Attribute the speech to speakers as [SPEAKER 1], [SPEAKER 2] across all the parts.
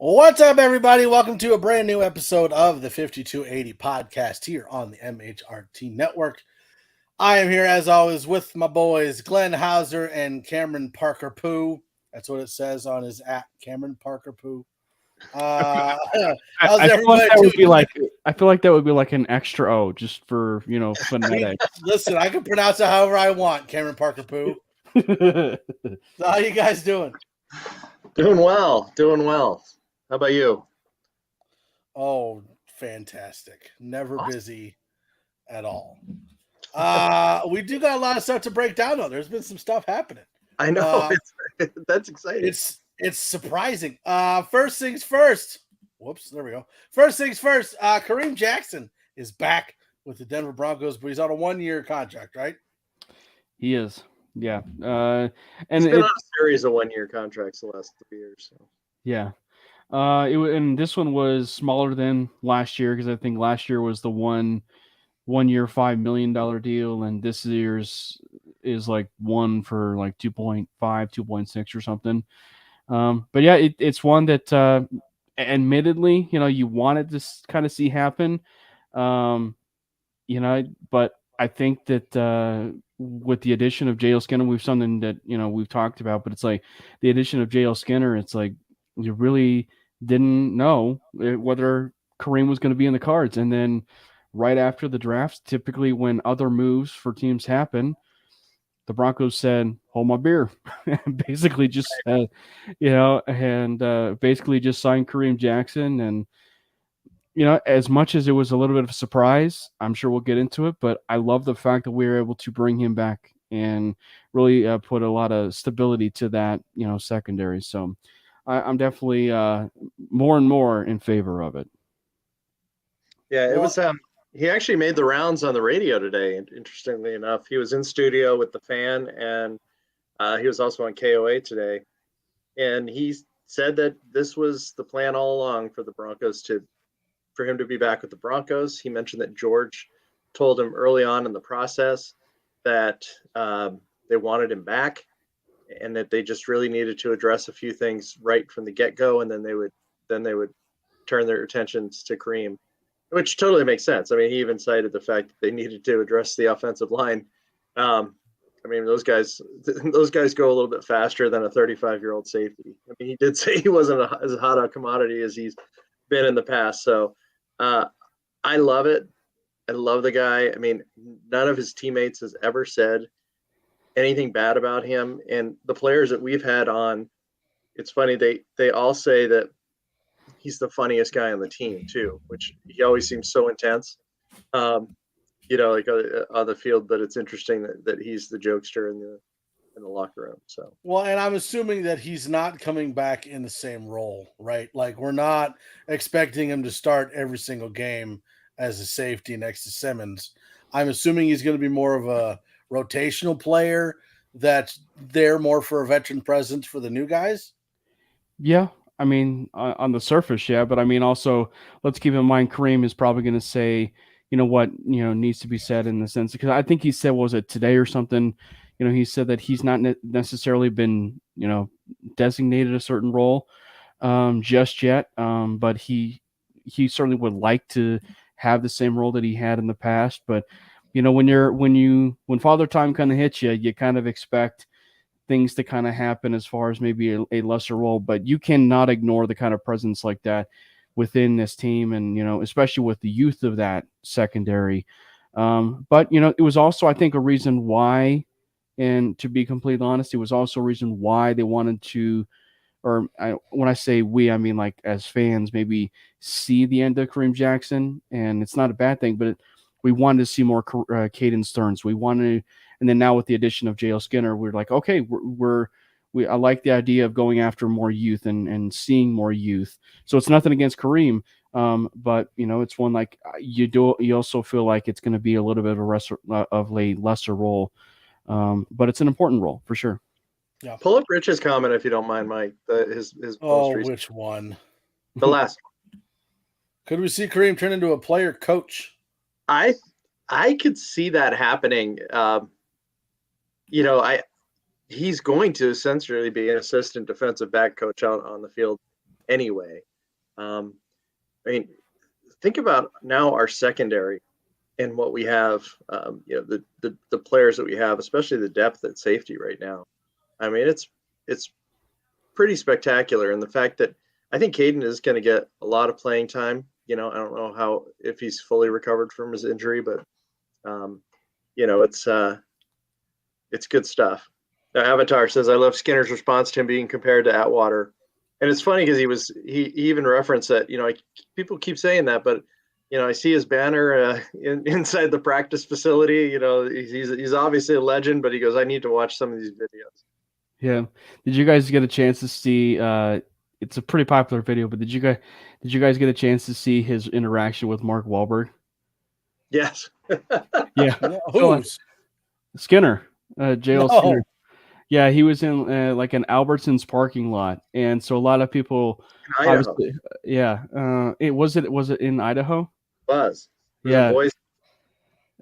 [SPEAKER 1] What's up, everybody? Welcome to a brand new episode of the 5280 podcast here on the MHRT Network. I am here, as always, with my boys, Glenn Hauser and Cameron Parker Poo. That's what it says on his app, Cameron Parker Poo. How's everybody doing?
[SPEAKER 2] I feel like that would be like an extra O just for, phonetics.
[SPEAKER 1] Listen, I can pronounce it however I want, Cameron Parker Poo. So how you guys doing?
[SPEAKER 3] Doing well. How about you?
[SPEAKER 1] Oh, fantastic. Never busy at all. We do got a lot of stuff to break down, though. There's been some stuff happening.
[SPEAKER 3] I know. That's exciting.
[SPEAKER 1] It's surprising. First things first. Whoops, there we go. First things first, Kareem Jackson is back with the Denver Broncos, but he's on a 1-year contract, right?
[SPEAKER 2] He is. Yeah.
[SPEAKER 3] And he's been on a series of 1-year contracts the last 3 years. So.
[SPEAKER 2] Yeah. And this one was smaller than last year because I think last year was the one-year $5 million deal, and this year's is like one for like 2.5, 2.6 or something. But yeah, it's one that admittedly, you wanted to kind of see happen. But I think that with the addition of J.L. Skinner, we've talked about, but it's like the addition of J.L. Skinner, it's like you really didn't know whether Kareem was going to be in the cards. And then right after the drafts, typically when other moves for teams happen, the Broncos said, hold my beer. Basically just, basically just signed Kareem Jackson. And, as much as it was a little bit of a surprise, I'm sure we'll get into it, but I love the fact that we were able to bring him back and really put a lot of stability to that, secondary. So I'm definitely more and more in favor of it.
[SPEAKER 3] Yeah, it was. He actually made the rounds on the radio today. Interestingly enough, he was in studio with the Fan, and he was also on KOA today. And he said that this was the plan all along for the Broncos for him to be back with the Broncos. He mentioned that George told him early on in the process that they wanted him back, and that they just really needed to address a few things right from the get-go, and then they would turn their attentions to Kareem, which totally makes sense. I mean, he even cited the fact that they needed to address the offensive line. Those guys go a little bit faster than a 35-year-old safety. I mean, he did say he wasn't as hot a commodity as he's been in the past. So I love it. I love the guy. I mean, none of his teammates has ever said anything bad about him. And the players that we've had on, it's funny, they all say that he's the funniest guy on the team too, which he always seems so intense, like on the field, but it's interesting that he's the jokester in the locker room. So,
[SPEAKER 1] well, and I'm assuming that he's not coming back in the same role, right? Like, we're not expecting him to start every single game as a safety next to Simmons. I'm assuming he's going to be more of a rotational player that's there more for a veteran presence for the new guys.
[SPEAKER 2] Yeah. I mean, on the surface, yeah, but I mean, also let's keep in mind Kareem is probably going to say, what needs to be said in the sense, because I think he said, was it today or something? He said that he's not necessarily been, designated a certain role just yet, but he certainly would like to have the same role that he had in the past. But when Father Time kind of hits you, you kind of expect things to kind of happen as far as maybe a lesser role, but you cannot ignore the kind of presence like that within this team, and especially with the youth of that secondary. But it was also, I think, a reason why, and to be completely honest, it was also a reason why they wanted to, when I say we, I mean like as fans, maybe see the end of Kareem Jackson, and it's not a bad thing, but we wanted to see more Caden Stearns. We wanted, and then now with the addition of J.L. Skinner, we're like, okay, I like the idea of going after more youth and seeing more youth. So it's nothing against Kareem, but it's one like you also feel like it's going to be a little bit of a lesser role, but it's an important role for sure.
[SPEAKER 3] Yeah. Pull up Rich's comment if you don't mind, Mike. His most recent.
[SPEAKER 1] Which one?
[SPEAKER 3] The last one.
[SPEAKER 1] Could we see Kareem turn into a player coach?
[SPEAKER 3] I could see that happening. He's going to essentially be an assistant defensive back coach out on the field anyway. I mean, think about now our secondary and what we have. The players that we have, especially the depth at safety right now. I mean, it's pretty spectacular, and the fact that I think Caden is going to get a lot of playing time. I don't know if he's fully recovered from his injury, but it's good stuff. Now, Avatar says, "I love Skinner's response to him being compared to Atwater," and it's funny because he even referenced that. People keep saying that, but I see his banner inside the practice facility. He's obviously a legend, but he goes, "I need to watch some of these videos."
[SPEAKER 2] Yeah. Did you guys get a chance to see? It's a pretty popular video, but did you guys get a chance to see his interaction with Mark Wahlberg?
[SPEAKER 3] Yes.
[SPEAKER 2] Yeah.
[SPEAKER 1] Who's?
[SPEAKER 2] Skinner, JL
[SPEAKER 1] No.
[SPEAKER 2] Skinner. Yeah, he was in like an Albertsons parking lot, and so a lot of people.
[SPEAKER 3] In Idaho.
[SPEAKER 2] Yeah. Was it in Idaho?
[SPEAKER 3] Buzz.
[SPEAKER 2] Yeah.
[SPEAKER 3] Boys.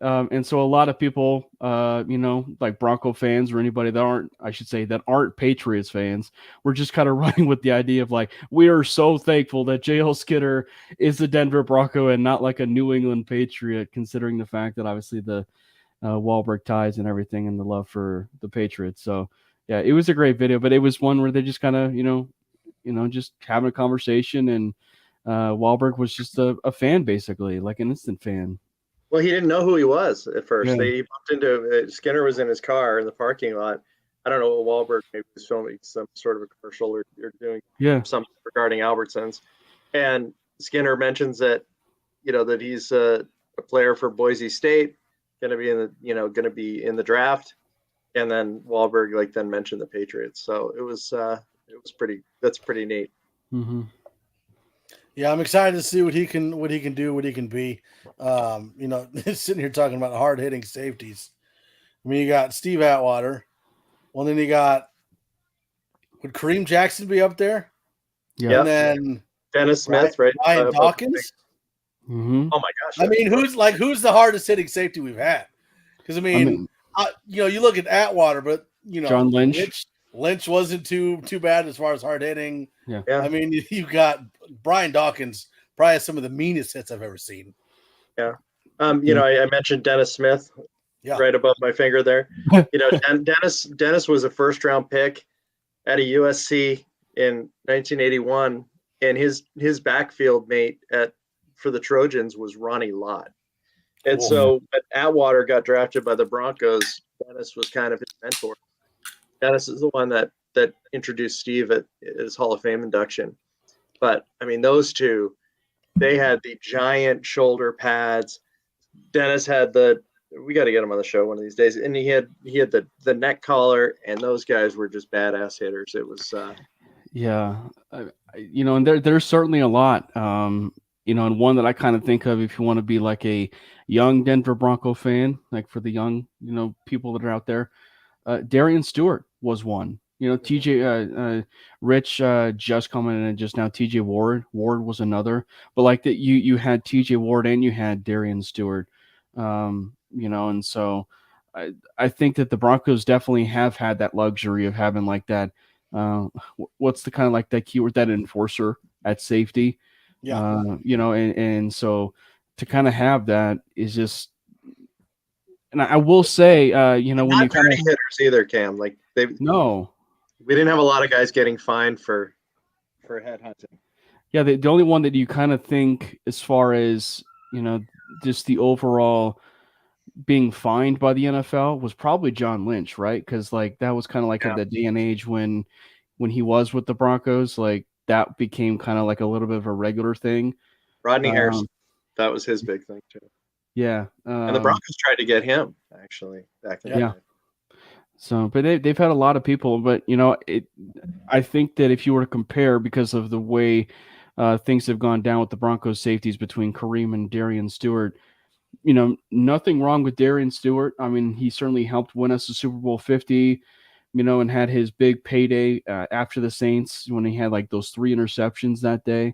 [SPEAKER 2] And so a lot of people, like Bronco fans or anybody that aren't Patriots fans, were just kind of running with the idea of like, we are so thankful that JL Skinner is the Denver Bronco and not like a New England Patriot, considering the fact that obviously the Wahlberg ties and everything and the love for the Patriots. So yeah, it was a great video, but it was one where they just kind of, just having a conversation, and Wahlberg was just a fan, basically, like an instant fan.
[SPEAKER 3] Well, he didn't know who he was at first.
[SPEAKER 2] Yeah.
[SPEAKER 3] He bumped into Skinner was in his car in the parking lot. I don't know what Wahlberg maybe was filming some sort of a commercial or doing something regarding Albertsons, and Skinner mentions that that he's a player for Boise State, going to be in the draft, and then Wahlberg then mentioned the Patriots. So it was that's pretty neat.
[SPEAKER 2] Mm-hmm.
[SPEAKER 1] Yeah, I'm excited to see what he can do, what he can be. Sitting here talking about hard hitting safeties. I mean, you got Steve Atwater. Well, then you got, would Kareem Jackson be up there?
[SPEAKER 2] Yeah.
[SPEAKER 1] And then
[SPEAKER 3] Dennis Smith, right?
[SPEAKER 1] Ryan Dawkins.
[SPEAKER 2] Mm-hmm.
[SPEAKER 3] Oh my gosh!
[SPEAKER 1] I mean, who's the hardest hitting safety we've had? Because you look at Atwater, but
[SPEAKER 2] John Lynch.
[SPEAKER 1] Lynch wasn't too bad as far as hard hitting.
[SPEAKER 2] Yeah.
[SPEAKER 1] I mean, you've got Brian Dawkins, probably has some of the meanest hits I've ever seen.
[SPEAKER 3] Yeah. I mentioned Dennis Smith right above my finger there. Dennis was a first round pick at a USC in 1981, and his backfield mate for the Trojans was Ronnie Lott. And so when Atwater got drafted by the Broncos, Dennis was kind of his mentor. Dennis is the one that introduced Steve at his Hall of Fame induction. But I mean, those two, they had the giant shoulder pads. Dennis had we got to get him on the show one of these days. And he had the neck collar, and those guys were just badass hitters. It was
[SPEAKER 2] and there's certainly a lot. And one that I kind of think of, if you want to be like a young Denver Bronco fan, like for the young, people that are out there, Darian Stewart was one. TJ Rich just coming in just now. TJ Ward was another, but like that you had TJ Ward and you had Darian Stewart, and so I think that the Broncos definitely have had that luxury of having like that. What's the kind of like that keyword, that enforcer at safety?
[SPEAKER 1] Yeah.
[SPEAKER 2] And so to kind of have that is just. And I will say, when you
[SPEAKER 3] kind of hitters either, Cam. Like we didn't have a lot of guys getting fined for headhunting.
[SPEAKER 2] Yeah, the only one that you kind of think, as far as just the overall being fined by the NFL, was probably John Lynch, right? Because like that was kind of like at the day and age when he was with the Broncos, like that became kind of like a little bit of a regular thing.
[SPEAKER 3] Rodney Harrison, that was his big thing too.
[SPEAKER 2] Yeah,
[SPEAKER 3] and the Broncos tried to get him actually back in the day.
[SPEAKER 2] So, but they've had a lot of people, but I think that if you were to compare, because of the way things have gone down with the Broncos safeties between Kareem and Darian Stewart, nothing wrong with Darian Stewart. I mean, he certainly helped win us the Super Bowl 50, and had his big payday after the Saints when he had like those 3 interceptions that day.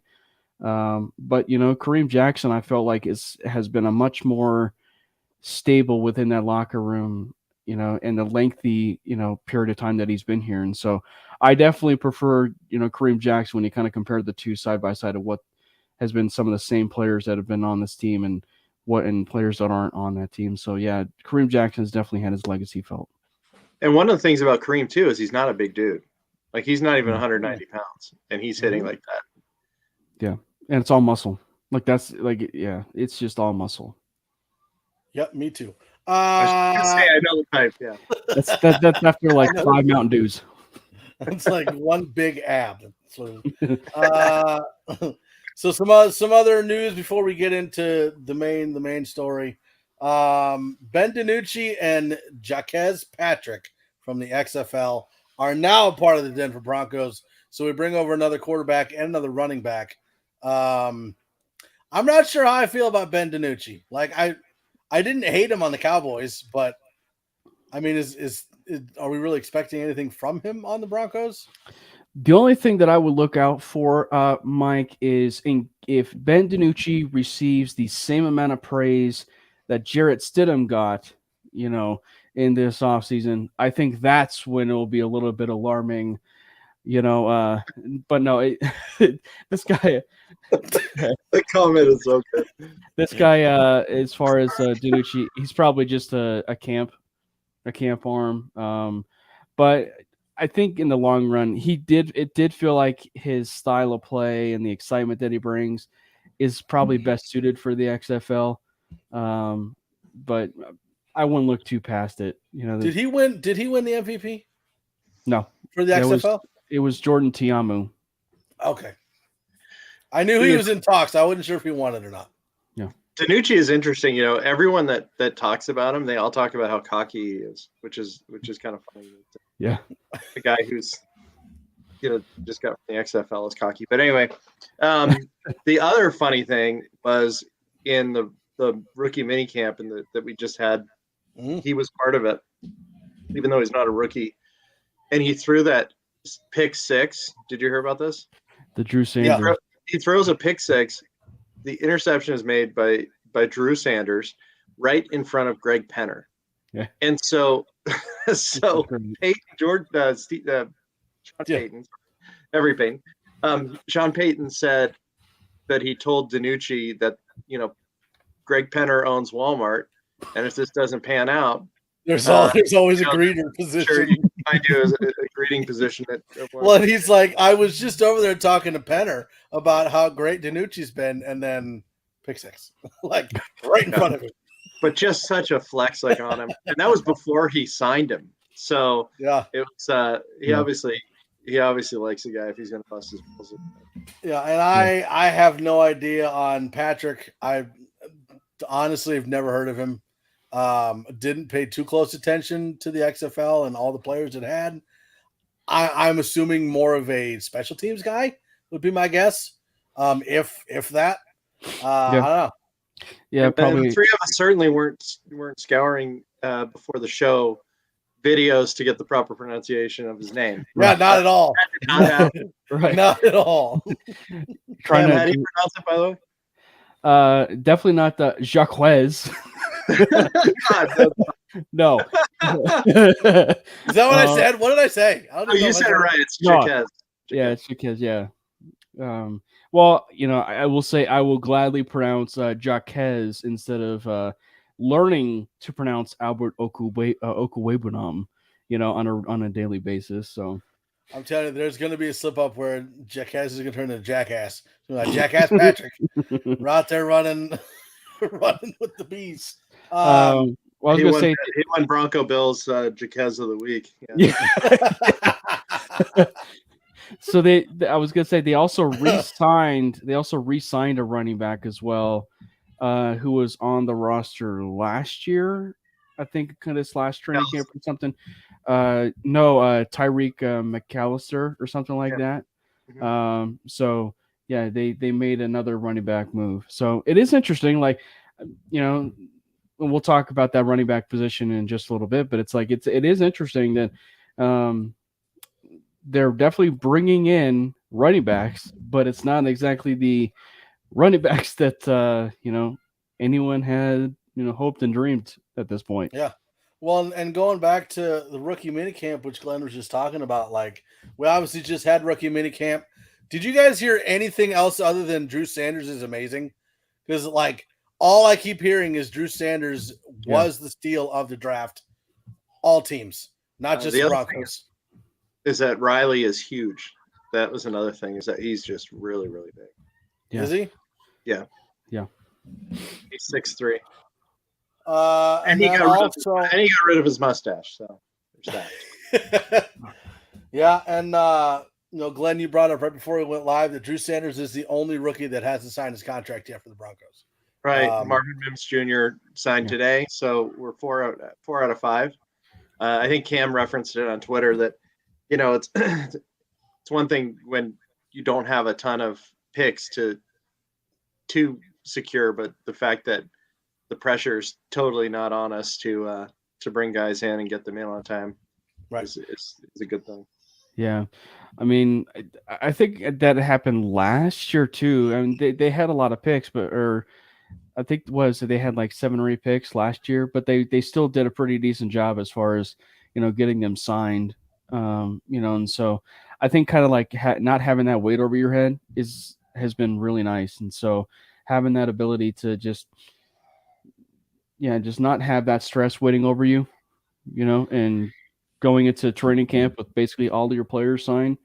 [SPEAKER 2] But Kareem Jackson, I felt like has been a much more stable within that locker room, in the lengthy, period of time that he's been here. And so I definitely prefer, Kareem Jackson when you kind of compare the two side by side of what has been some of the same players that have been on this team and players that aren't on that team. So yeah, Kareem Jackson has definitely had his legacy felt.
[SPEAKER 3] And one of the things about Kareem too is he's not a big dude. Like he's not even 190 pounds, and he's hitting like that.
[SPEAKER 2] Yeah, and it's all muscle. Like that's like it's just all muscle.
[SPEAKER 1] Yep, me too.
[SPEAKER 3] I know the type. Yeah,
[SPEAKER 2] that's after like 5 Mountain Dews.
[SPEAKER 1] It's like one big ab. So some other news before we get into the main story. Ben DiNucci and Jaquez Patrick from the XFL are now a part of the Denver Broncos. So we bring over another quarterback and another running back. I'm not sure how I feel about Ben DiNucci. Like I didn't hate him on the Cowboys, but I mean, are we really expecting anything from him on the Broncos?
[SPEAKER 2] The only thing that I would look out for, Mike, is if Ben DiNucci receives the same amount of praise that Jarrett Stidham got, in this offseason, I think that's when it will be a little bit alarming, but no, this guy.
[SPEAKER 3] The comment is so good.
[SPEAKER 2] This guy, as far as DiNucci, he's probably just a camp arm. But I think in the long run, it did feel like his style of play and the excitement that he brings is probably best suited for the XFL. But I wouldn't look too past it.
[SPEAKER 1] Did he win the MVP?
[SPEAKER 2] No.
[SPEAKER 1] For the XFL?
[SPEAKER 2] It was Jordan Tiamu.
[SPEAKER 1] Okay. I knew he was in talks. I wasn't sure if he won it or not.
[SPEAKER 2] Yeah.
[SPEAKER 3] DiNucci is interesting. Everyone that talks about him, they all talk about how cocky he is, which is kind of funny.
[SPEAKER 2] Yeah.
[SPEAKER 3] The guy who's just got from the XFL is cocky. But anyway, the other funny thing was in the rookie mini camp that we just had, he was part of it, even though he's not a rookie. And he threw that pick six. Did you hear about this?
[SPEAKER 2] The Drew Sanders.
[SPEAKER 3] Yeah. He throws a pick six. The interception is made by Drew Sanders right in front of Greg Penner.
[SPEAKER 2] Yeah.
[SPEAKER 3] And so Peyton, Sean Payton said that he told DiNucci that, Greg Penner owns Walmart, and if this doesn't pan out,
[SPEAKER 1] there's always a greeter position.
[SPEAKER 3] Sure, I do as a greeting position.
[SPEAKER 1] Well, he's like, I was just over there talking to Penner about how great DiNucci's been, and then pick six, like right in front of him.
[SPEAKER 3] But just such a flex on him, and that was before he signed him. So
[SPEAKER 1] yeah,
[SPEAKER 3] it was. He obviously likes the guy if he's going to bust his balls.
[SPEAKER 1] Yeah, and I have no idea on Patrick. I honestly have never heard of him. Didn't pay too close attention to the XFL and all the players it had. I'm assuming more of a special teams guy would be my guess. If that, I don't know.
[SPEAKER 2] Yeah, probably.
[SPEAKER 3] And the three of us certainly weren't scouring before the show videos to get the proper pronunciation of his name.
[SPEAKER 1] Yeah, not at all.
[SPEAKER 3] That did not happen.
[SPEAKER 2] Right.
[SPEAKER 1] Not at all.
[SPEAKER 3] How do you pronounce it, by the way?
[SPEAKER 2] Definitely not the Jaquez. No.
[SPEAKER 1] Is that what I said? What did I say?
[SPEAKER 3] You said it right. It's Jaquez.
[SPEAKER 2] Yeah, it's Jaquez. Yeah. Well, I will say I will gladly pronounce Jaquez instead of learning to pronounce Albert Okwuegbunam, on a daily basis. So
[SPEAKER 1] I'm telling you, there's going to be a slip up where Jaquez is going to turn into Jackass. Like Jackass Patrick. We're out there running with the bees.
[SPEAKER 2] I was going to say
[SPEAKER 3] he won Bronco Bills Jaquez of the week.
[SPEAKER 2] Yeah. So I was going to say they also re-signed a running back as well, who was on the roster last year. I think kind of this last training camp or something. Tyreek McAllister or something like that.
[SPEAKER 3] Mm-hmm.
[SPEAKER 2] So yeah, they made another running back move. So it is interesting. Like, we'll talk about that running back position in just a little bit, but it is interesting that they're definitely bringing in running backs, but it's not exactly the running backs that anyone had hoped and dreamed at this point.
[SPEAKER 1] Yeah. Well, and going back to the rookie minicamp, which Glenn was just talking about, like we obviously just had rookie minicamp. Did you guys hear anything else other than Drew Sanders is amazing? Because like all I keep hearing is Drew Sanders was the steal of the draft. All teams, not just the Broncos.
[SPEAKER 3] Is that Riley is huge. That was another thing, is that he's just really, really big.
[SPEAKER 2] Yeah.
[SPEAKER 1] Is he?
[SPEAKER 3] Yeah.
[SPEAKER 2] Yeah.
[SPEAKER 3] He's 6'3".
[SPEAKER 1] And
[SPEAKER 3] he got rid of his mustache. So there's
[SPEAKER 1] that. Yeah, and Glenn, you brought up right before we went live that Drew Sanders is the only rookie that hasn't signed his contract yet for the Broncos.
[SPEAKER 3] Right. Marvin Mims Jr. signed today, so we're four out of 5. I think Cam referenced it on Twitter that, it's it's one thing when you don't have a ton of picks to secure, but the fact that the pressure is totally not on us to bring guys in and get them in on time,
[SPEAKER 1] right,
[SPEAKER 3] is a good thing.
[SPEAKER 2] Yeah, I mean, I think that happened last year too. I mean, they had a lot of picks, I think they had like 7 or 8 picks last year, but they still did a pretty decent job as far as getting them signed. And so I think kind of like not having that weight over your head has been really nice, and so having that ability to just not have that stress waiting over you, and going into training camp with basically all of your players signed,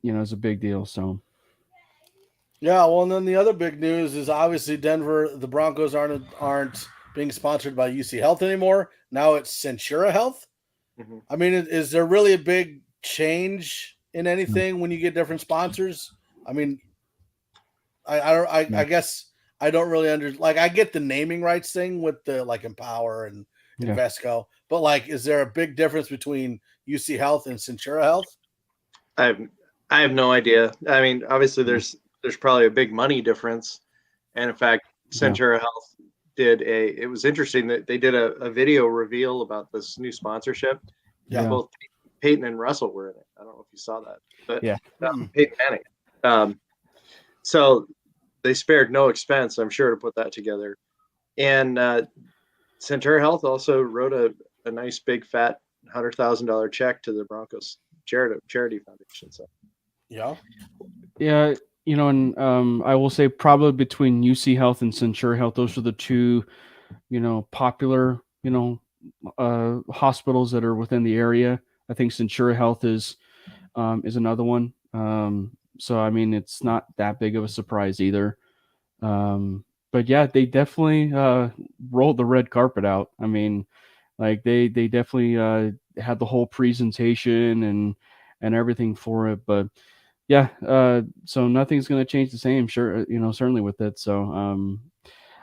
[SPEAKER 2] is a big deal. So.
[SPEAKER 1] Yeah, well, and then the other big news is obviously Denver, the Broncos aren't being sponsored by UC Health anymore. Now it's Centura Health.
[SPEAKER 3] Mm-hmm.
[SPEAKER 1] I mean, is there really a big change in anything when you get different sponsors? I mean, I guess I don't really I get the naming rights thing with the like Empower and Invesco, but like, is there a big difference between UC Health and Centura Health?
[SPEAKER 3] I have no idea. I mean, obviously there's probably a big money difference. And in fact, Centura Health it was interesting that they did a video reveal about this new sponsorship.
[SPEAKER 1] Yeah.
[SPEAKER 3] Both Peyton and Russell were in it. I don't know if you saw that, but Peyton Manning. So they spared no expense, I'm sure, to put that together. And Centura Health also wrote a nice big fat $100,000 check to the Broncos charity foundation. So
[SPEAKER 1] yeah.
[SPEAKER 2] And I will say probably between UC Health and Centura Health, those are the two, popular, hospitals that are within the area. I think Centura Health is another one. So, I mean, it's not that big of a surprise either. But yeah, they definitely rolled the red carpet out. I mean, like they definitely had the whole presentation and everything for it. But yeah, so nothing's going to change the same. Sure, certainly with it. So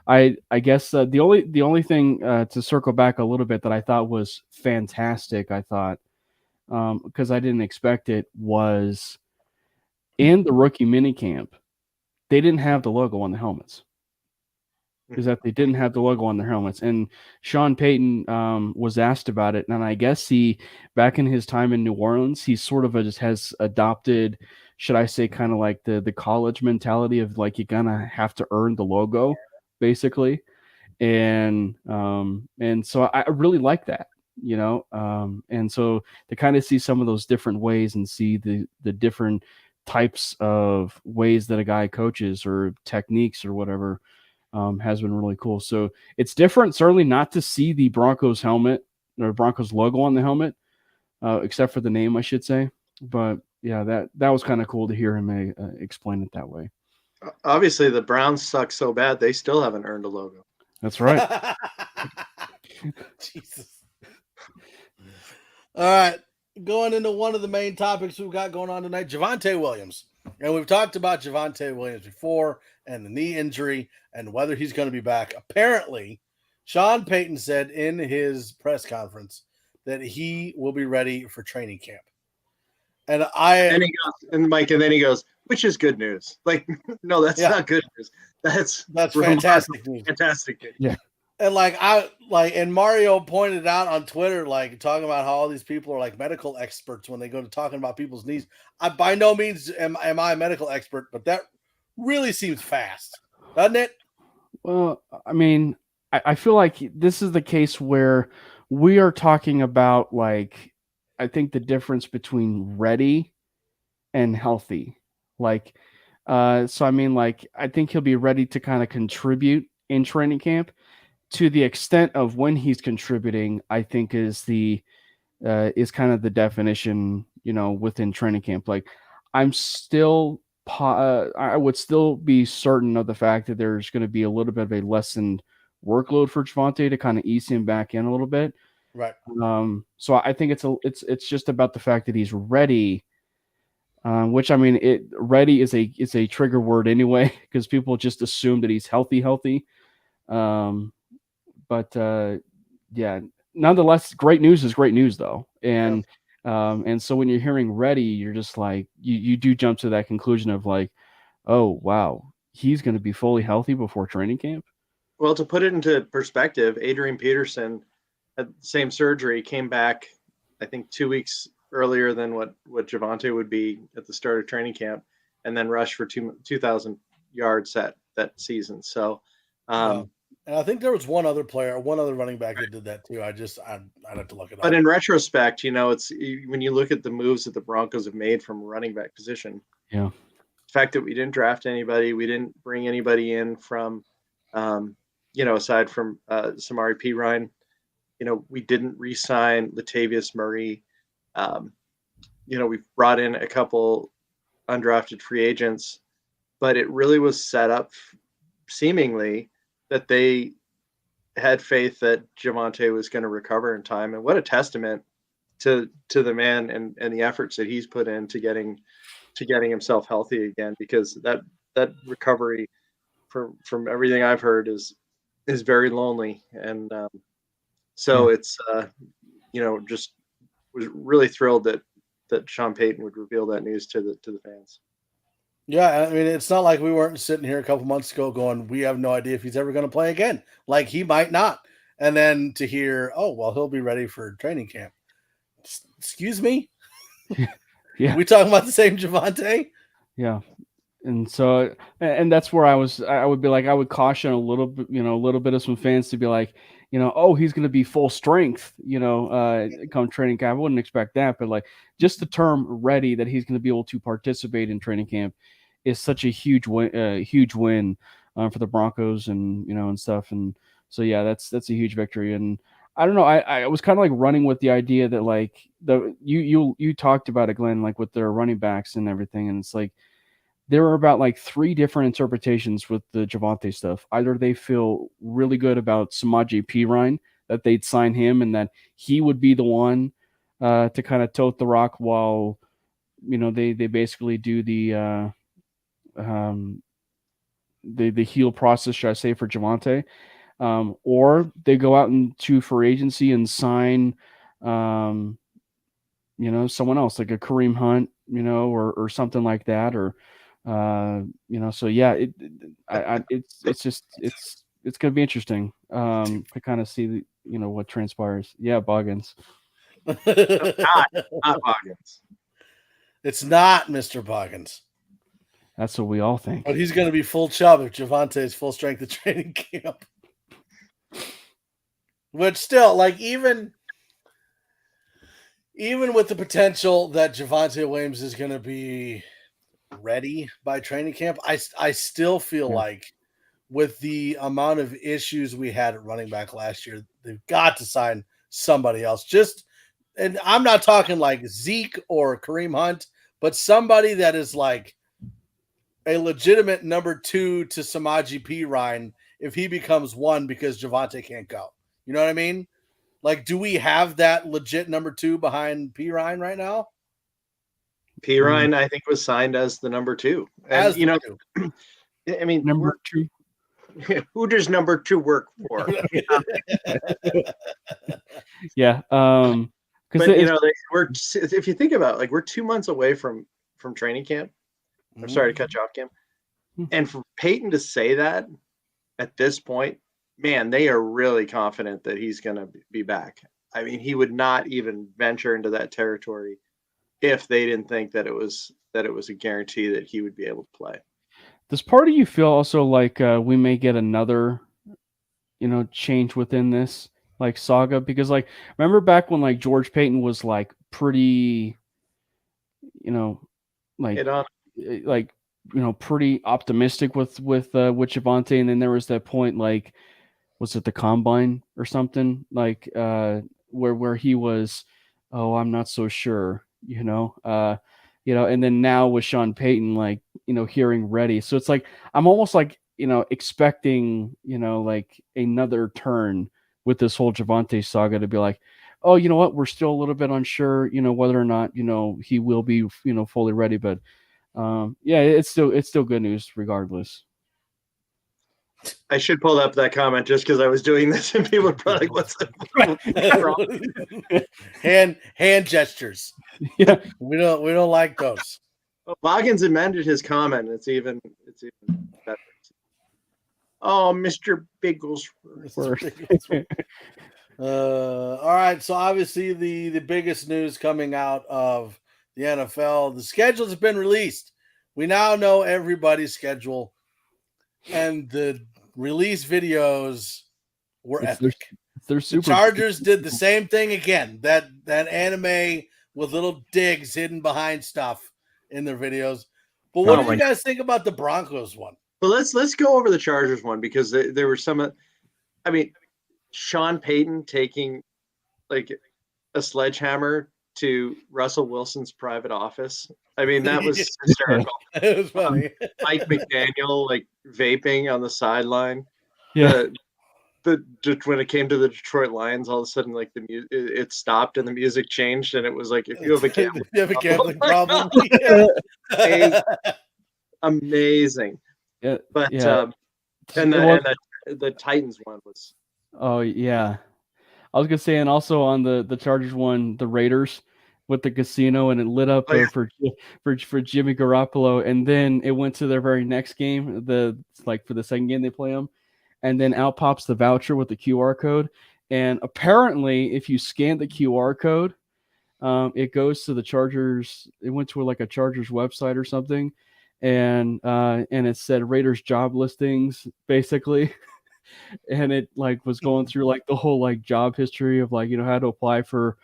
[SPEAKER 2] I guess the only thing to circle back a little bit that I thought was fantastic, I thought, because I didn't expect it, was in the rookie minicamp, they didn't have the logo on the helmets. Is that they didn't have the logo on their helmets. And Sean Payton was asked about it. And I guess he, back in his time in New Orleans, he sort of just has adopted, should I say, kind of like the college mentality of like, you're going to have to earn the logo, basically. And so I really like that, and so to kind of see some of those different ways and see the different types of ways that a guy coaches or techniques or whatever, has been really cool. So it's different, certainly not to see the Broncos helmet or Broncos logo on the helmet, except for the name, I should say. But yeah, that was kind of cool to hear him explain it that way.
[SPEAKER 3] Obviously, the Browns suck so bad they still haven't earned a logo.
[SPEAKER 2] That's right.
[SPEAKER 1] Jesus. All right, going into one of the main topics we've got going on tonight, Javonte Williams. And we've talked about Javonte Williams before and the knee injury and whether he's going to be back. Apparently, Sean Payton said in his press conference that he will be ready for training camp. And
[SPEAKER 3] then he goes, which is good news. Like, no, that's not good news. That's
[SPEAKER 1] fantastic news.
[SPEAKER 3] Fantastic news.
[SPEAKER 2] Yeah.
[SPEAKER 1] And and Mario pointed out on Twitter, like talking about how all these people are like medical experts when they go to talking about people's knees. I by no means am I a medical expert, but that really seems fast, doesn't it?
[SPEAKER 2] Well, I mean, I feel like this is the case where we are talking about, like, I think the difference between ready and healthy. Like, so I mean, like, I think he'll be ready to kind of contribute in training camp. To the extent of when he's contributing, I think is kind of the definition, within training camp. Like, I'm still, I would still be certain of the fact that there's going to be a little bit of a lessened workload for Javonte to kind of ease him back in a little bit.
[SPEAKER 1] Right.
[SPEAKER 2] So I think it's just about the fact that he's ready. Which, I mean, ready is a trigger word anyway, because people just assume that he's healthy. Um, but yeah, nonetheless, great news is great news, though. And so when you're hearing ready, you're just like, you do jump to that conclusion of like, oh wow, he's going to be fully healthy before training camp.
[SPEAKER 3] Well, to put it into perspective, Adrian Peterson had the same surgery, came back, I think 2 weeks earlier than what Javonte would be at the start of training camp, and then rushed for 2,000 yards that season. So,
[SPEAKER 1] and I think there was one other running back that did that too. I'd have to look it up.
[SPEAKER 3] But in retrospect, it's when you look at the moves that the Broncos have made from a running back position.
[SPEAKER 2] Yeah.
[SPEAKER 3] The fact that we didn't draft anybody, we didn't bring anybody in from, aside from Samari P. Ryan, we didn't re-sign Latavius Murray. We've brought in a couple undrafted free agents, but it really was set up seemingly that they had faith that Javonte was going to recover in time. And what a testament to the man and the efforts that he's put into getting himself healthy again, because that recovery from everything I've heard is very lonely. And it's, just was really thrilled that Sean Payton would reveal that news to the fans.
[SPEAKER 1] Yeah, I mean, it's not like we weren't sitting here a couple months ago going, we have no idea if he's ever going to play again. Like, he might not. And then to hear, oh, well, he'll be ready for training camp. Excuse me?
[SPEAKER 2] Yeah.
[SPEAKER 1] Are we talking about the same Javonte?
[SPEAKER 2] Yeah. And so, and that's where I would be like, I would caution a little bit of some fans to be like, oh, he's going to be full strength, come training camp. I wouldn't expect that, but like, just the term ready, that he's going to be able to participate in training camp, is such a huge win for the Broncos and stuff. And so, yeah, that's a huge victory. And I don't know, I was kind of like running with the idea that like you talked about it, Glenn, like with their running backs and everything. And it's like, there were about like 3 different interpretations with the Javonte stuff. Either they feel really good about Samaje Perine, that they'd sign him and that he would be the one to kind of tote the rock while, they basically do the heal process, should I say, for Javonte. Or they go out into free agency and sign, someone else, like a Kareem Hunt, or something like that, or so yeah, it's going to be interesting to kind of see what transpires. Yeah, Boggins.
[SPEAKER 3] Not Boggins.
[SPEAKER 1] It's not Mr. Boggins.
[SPEAKER 2] That's what we all think.
[SPEAKER 1] But he's going to be full chub if Javonte is full strength at training camp. But still, like, even with the potential that Javonte Williams is going to be ready by training camp, I still feel like with the amount of issues we had at running back last year, they've got to sign somebody else. And I'm not talking like Zeke or Kareem Hunt, but somebody that is like a legitimate number 2 to Samaje Perine if he becomes 1 because Javonte can't go. You know what I mean? Like, do we have that legit number 2 behind Perine right now?
[SPEAKER 3] Perine, I think, was signed as the number 2. And, I mean,
[SPEAKER 2] number 2.
[SPEAKER 3] Who does number 2 work for?
[SPEAKER 2] Yeah.
[SPEAKER 3] But if you think about it, like, we're 2 months away from training camp. I'm sorry to cut you off, Kim. And for Peyton to say that at this point, man, they are really confident that he's going to be back. I mean, he would not even venture into that territory if they didn't think that it was a guarantee that he would be able to play.
[SPEAKER 2] Does part of you feel also like we may get another change within this like saga? Because like remember back when like George Payton was like pretty, like
[SPEAKER 3] Hit on.
[SPEAKER 2] like pretty optimistic with Javonte, and then there was that point like was it the combine or something like where he was, oh, I'm not so sure, and then now with Sean Payton, like, hearing ready. So it's like, I'm almost like, expecting, like another turn with this whole Javonte saga to be like, oh, you know what? We're still a little bit unsure, whether or not, he will be, fully ready. But yeah, it's still good news regardless.
[SPEAKER 3] I should pull up that comment just because I was doing this and people are probably like, what's
[SPEAKER 1] hand gestures.
[SPEAKER 2] Yeah.
[SPEAKER 1] We don't like those.
[SPEAKER 3] Boggins amended his comment. It's even better. Oh, Mr. Biggles.
[SPEAKER 1] All right. So obviously the biggest news coming out of the NFL, the schedules have been released. We now know everybody's schedule, and the release videos were epic.
[SPEAKER 2] They're super.
[SPEAKER 1] The Chargers did the same thing again. That anime with little digs hidden behind stuff in their videos. But what do you guys think about the Broncos one?
[SPEAKER 3] Well, let's go over the Chargers one, because there were some. I mean, Sean Payton taking like a sledgehammer to Russell Wilson's private office. I mean, that was hysterical.
[SPEAKER 1] It was funny.
[SPEAKER 3] Mike McDaniel like vaping on the sideline.
[SPEAKER 2] Yeah.
[SPEAKER 3] When it came to the Detroit Lions, all of a sudden, like it stopped and the music changed, and it was like, if you have a gambling
[SPEAKER 1] problem,
[SPEAKER 3] amazing.
[SPEAKER 2] Yeah,
[SPEAKER 3] but
[SPEAKER 2] yeah.
[SPEAKER 3] And the Titans one was.
[SPEAKER 2] Oh yeah, I was gonna say, and also on the Chargers one, the Raiders with the casino, and it lit up for Jimmy Garoppolo, and then it went to their very next game, for the second game they play them, and then out pops the voucher with the QR code, and apparently if you scan the QR code, it goes to the Chargers. It went to like a Chargers website or something, and it said Raiders job listings basically. And it like was going through like the whole like job history of like, how to apply for,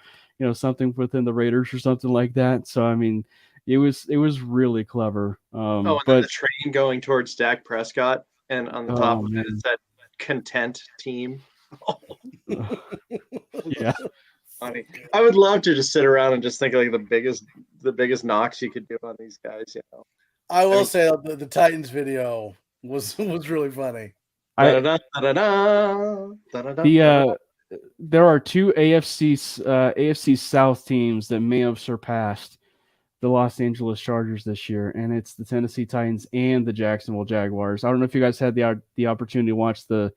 [SPEAKER 2] something within the Raiders or something like that. So I mean, it was really clever.
[SPEAKER 3] And
[SPEAKER 2] but
[SPEAKER 3] then the train going towards Dak Prescott, and on the top of it said content team.
[SPEAKER 2] Yeah.
[SPEAKER 3] Funny. I would love to just sit around and just think like the biggest knocks you could do on these guys,
[SPEAKER 1] I will say the Titans video was really funny.
[SPEAKER 2] There are two AFC South teams that may have surpassed the Los Angeles Chargers this year, and it's the Tennessee Titans and the Jacksonville Jaguars. I don't know if you guys had the opportunity to watch the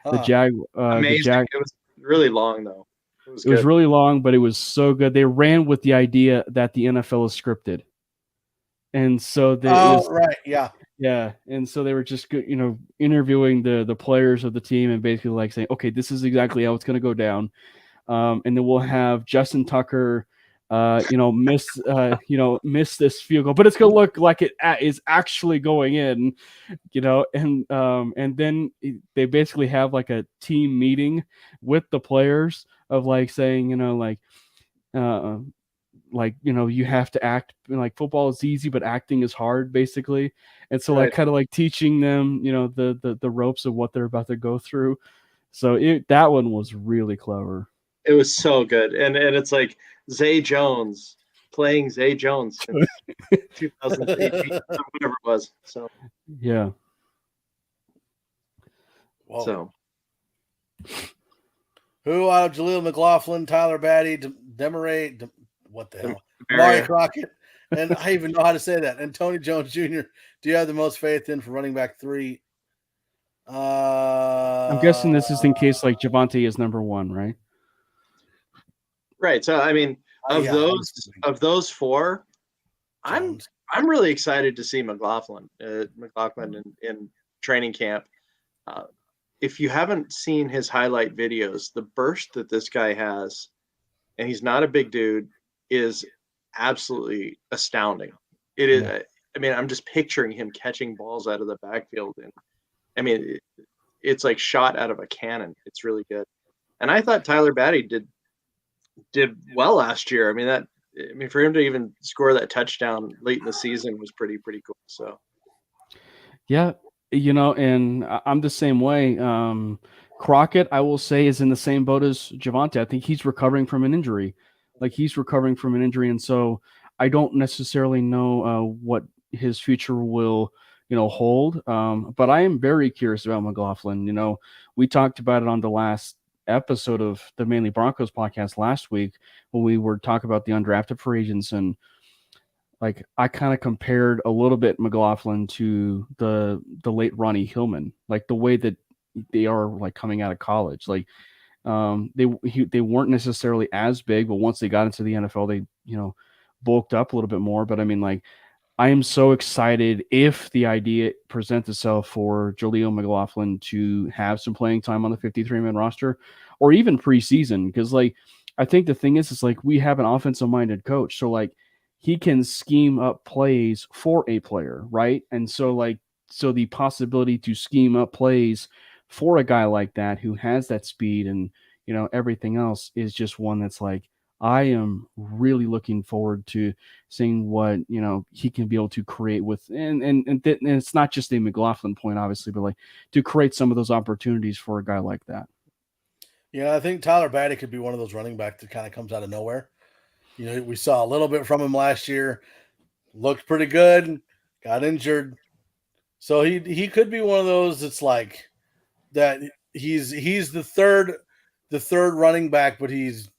[SPEAKER 3] amazing. It was really long though.
[SPEAKER 2] It was really long, but it was so good. They ran with the idea that the NFL is scripted, and so yeah, and so they were just interviewing the players of the team and basically like saying, okay, this is exactly how it's going to go down, and then we'll have Justin Tucker, miss this field goal, but it's going to look like it is actually going in, and then they basically have like a team meeting with the players of like saying, you have to act like football is easy, but acting is hard, basically. And so like kind of like teaching them, the ropes of what they're about to go through. So that one was really clever.
[SPEAKER 3] It was so good. And it's like Zay Jones playing Zay Jones since 2018, whatever it was. So
[SPEAKER 2] yeah.
[SPEAKER 1] Whoa.
[SPEAKER 3] So
[SPEAKER 1] who out of Jaleel McLaughlin, Tyler Batty, Demaray, what the hell? Mari Crockett, and I even know how to say that. And Tony Jones Jr. Do you have the most faith in for running back 3?
[SPEAKER 2] I'm guessing this is in case like Javonte is number 1, right?
[SPEAKER 3] Right. So I mean, of those 4, I'm really excited to see McLaughlin in training camp. If you haven't seen his highlight videos, the burst that this guy has, and he's not a big dude, is absolutely astounding. It is. Yeah. I mean, I'm just picturing him catching balls out of the backfield, and I mean, it's like shot out of a cannon. It's really good. And I thought Tyler Batty did well last year. I mean, for him to even score that touchdown late in the season was pretty cool. So
[SPEAKER 2] Yeah, and I'm the same way. Crockett, I will say, is in the same boat as Javonte. I think he's recovering from an injury. And so I don't necessarily know what his future will, hold. But I am very curious about McLaughlin. We talked about it on the last episode of the Mainly Broncos podcast last week when we were talking about the undrafted free agents, and like I kind of compared a little bit McLaughlin to the late Ronnie Hillman, like the way that they are like coming out of college. Like they weren't necessarily as big, but once they got into the NFL, they bulked up a little bit more. But I mean, like I am so excited if the idea presents itself for Jaleel McLaughlin to have some playing time on the 53-man roster or even preseason, because like I think the thing is like we have an offensive minded coach, so like he can scheme up plays for a player, right? And so the possibility to scheme up plays for a guy like that who has that speed and everything else is just one that's like I am really looking forward to seeing what he can be able to create with, and it's not just a McLaughlin point, obviously, but like to create some of those opportunities for a guy like that.
[SPEAKER 1] Yeah, I think Tyler Batty could be one of those running backs that kind of comes out of nowhere. We saw a little bit from him last year. Looked pretty good. Got injured, so he could be one of those. It's like that. He's the third running back, but he's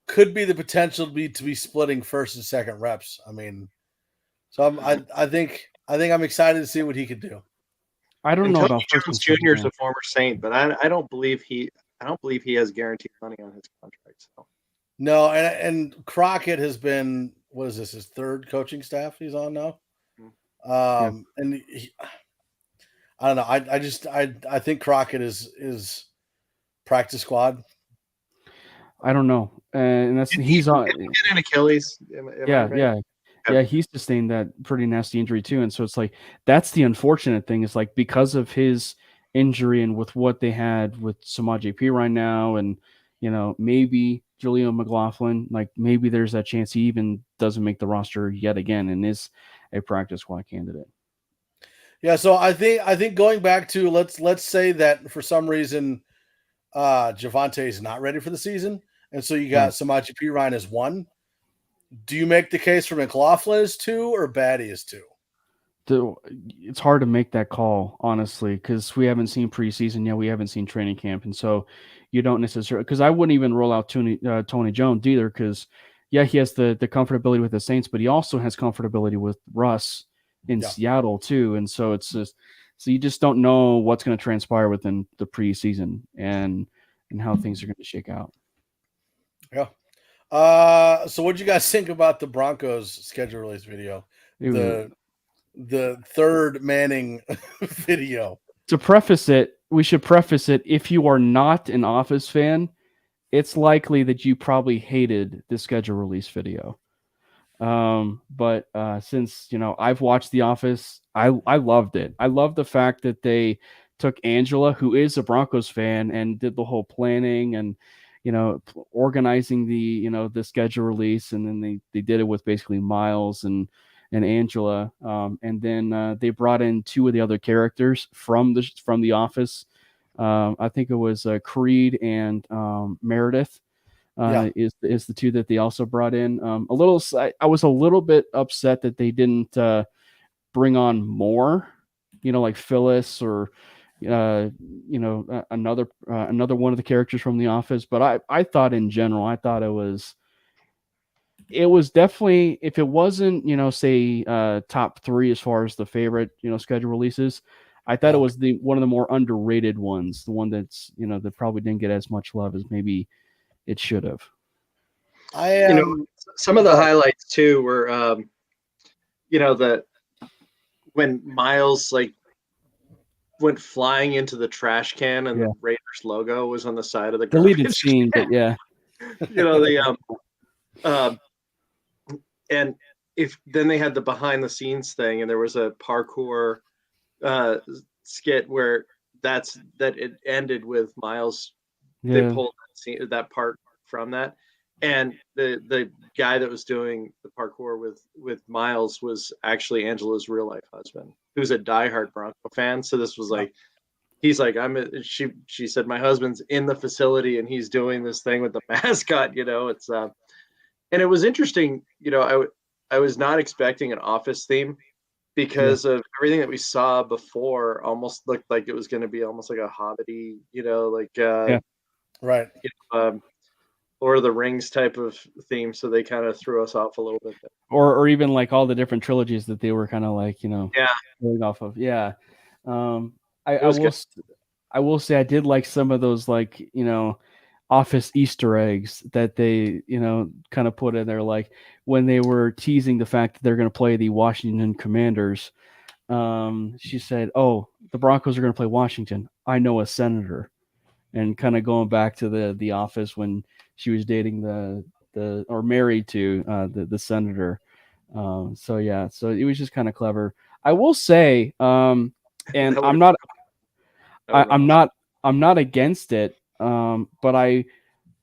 [SPEAKER 1] could be the potential to be splitting first and second reps. I mean, so I think I'm excited to see what he could do.
[SPEAKER 2] I don't know about
[SPEAKER 3] Jones Jr. is a former Saint, but I don't believe he has guaranteed money on his contract. So.
[SPEAKER 1] No, and Crockett has been, what is this, his third coaching staff he's on now? And I don't know. I think Crockett is practice squad.
[SPEAKER 2] I don't know, and he's on
[SPEAKER 3] an Achilles.
[SPEAKER 2] Yeah, he sustained that pretty nasty injury too, and so it's like that's the unfortunate thing is like because of his injury and with what they had with Samaje Perine now, and maybe Jaleel McLaughlin, like maybe there's that chance he even doesn't make the roster yet again and is a practice squad candidate.
[SPEAKER 1] Yeah, so I think going back to let's say that for some reason Javonte is not ready for the season, and so you got Samaje Perine as 1. Do you make the case for McLaughlin as 2 or Batty as 2?
[SPEAKER 2] It's hard to make that call, honestly, because we haven't seen preseason yet. We haven't seen training camp, and so you don't necessarily. Because I wouldn't even roll out Tony Jones either, because he has the comfortability with the Saints, but he also has comfortability with Russ in Seattle too, and so it's just you just don't know what's going to transpire within the preseason and how things are going to shake out.
[SPEAKER 1] Yeah. So what did you guys think about the Broncos schedule release video? The third Manning video.
[SPEAKER 2] To preface it, we should preface it. If you are not an Office fan, it's likely that you probably hated the schedule release video. But since I've watched The Office, I loved it. I love the fact that they took Angela, who is a Broncos fan, and did the whole planning and organizing the schedule release, and then they did it with basically Miles and Angela, and then they brought in 2 of the other characters from the Office. I think it was Creed and Meredith. Is the 2 that they also brought in. I was a little bit upset that they didn't bring on more, like Phyllis or another one of the characters from The Office. But I thought in general, it was definitely, if it wasn't say top 3 as far as the favorite schedule releases, I thought it was one of the more underrated ones, the one that's that probably didn't get as much love as maybe it should have.
[SPEAKER 3] Some of the highlights too were, that when Miles went flying into the trash can and the Raiders logo was on the side of the
[SPEAKER 2] deleted scene, but yeah,
[SPEAKER 3] and then they had the behind the scenes thing, and there was a parkour skit where that it ended with Miles.
[SPEAKER 2] Yeah.
[SPEAKER 3] They pulled that part from that, and the guy that was doing the parkour with Miles was actually Angela's real life husband, who's a diehard Bronco fan. So this was like, he's like, she said, my husband's in the facility and he's doing this thing with the mascot. It's and it was interesting. I was not expecting an Office theme, because of everything that we saw before. Almost looked like it was going to be almost like a Hobbity,
[SPEAKER 1] right.
[SPEAKER 3] Lord of the Rings type of theme. So they kind of threw us off a little bit.
[SPEAKER 2] Or even like all the different trilogies that they were kind of like, going off of. Yeah. I will say I did like some of those, like, Office Easter eggs that they, kind of put in there, like when they were teasing the fact that they're going to play the Washington Commanders. She said, "Oh, the Broncos are going to play Washington. I know a senator," and kind of going back to the Office when she was dating or married to the senator. So it was just kind of clever. I will say, and I'm not against it. But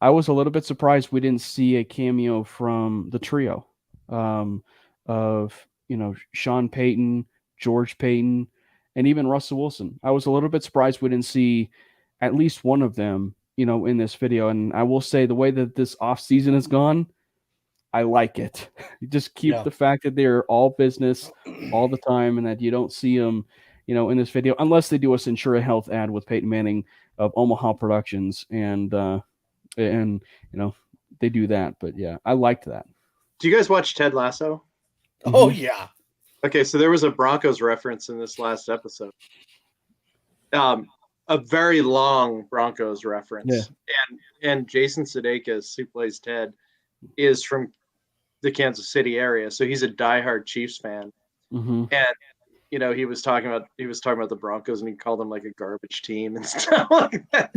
[SPEAKER 2] I was a little bit surprised we didn't see a cameo from the trio, of Sean Payton, George Payton, and even Russell Wilson. I was a little bit surprised we didn't see at least one of them, in this video. And I will say, the way that this off season has gone, I like it. You just keep the fact that they're all business all the time, and that you don't see them, in this video, unless they do a Centura Health ad with Peyton Manning of Omaha Productions, and they do that. But yeah, I liked that.
[SPEAKER 3] Do you guys watch Ted Lasso?
[SPEAKER 1] Oh yeah.
[SPEAKER 3] Okay, so there was a Broncos reference in this last episode. A very long Broncos reference. And Jason Sudeikis, who plays Ted, is from the Kansas City area, so he's a diehard Chiefs fan.
[SPEAKER 2] Mm-hmm.
[SPEAKER 3] And he was talking about the Broncos, and he called them like a garbage team and stuff like that.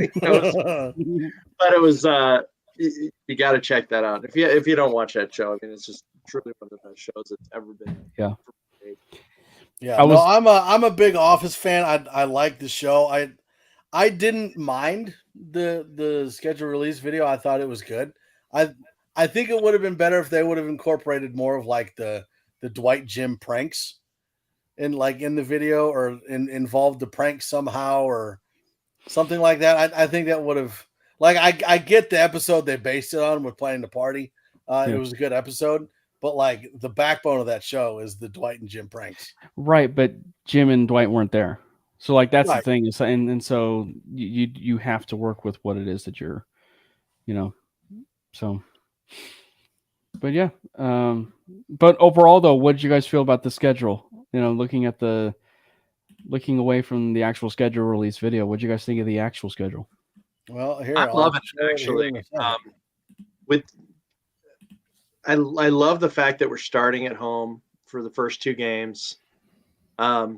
[SPEAKER 3] But it was you got to check that out if you don't watch that show. I mean, it's just truly one of the best shows that's ever been.
[SPEAKER 2] Yeah.
[SPEAKER 1] Yeah. I'm a big Office fan. I like the show. I didn't mind the schedule release video. I thought it was good. I think it would have been better if they would have incorporated more of like the Dwight Jim pranks in the video, or involved the prank somehow or something like that. I think that would have, like, I get the episode they based it on with Planning to Party. It was a good episode, but like the backbone of that show is the Dwight and Jim pranks. Right.
[SPEAKER 2] But Jim and Dwight weren't there. So like, that's the thing is, and so you have to work with what it is that you're, so. But yeah, but overall though, what did you guys feel about the schedule? Looking away from the actual schedule release video, what did you guys think of the actual schedule?
[SPEAKER 1] Well,
[SPEAKER 3] I love it actually. I love the fact that we're starting at home for the first two games. I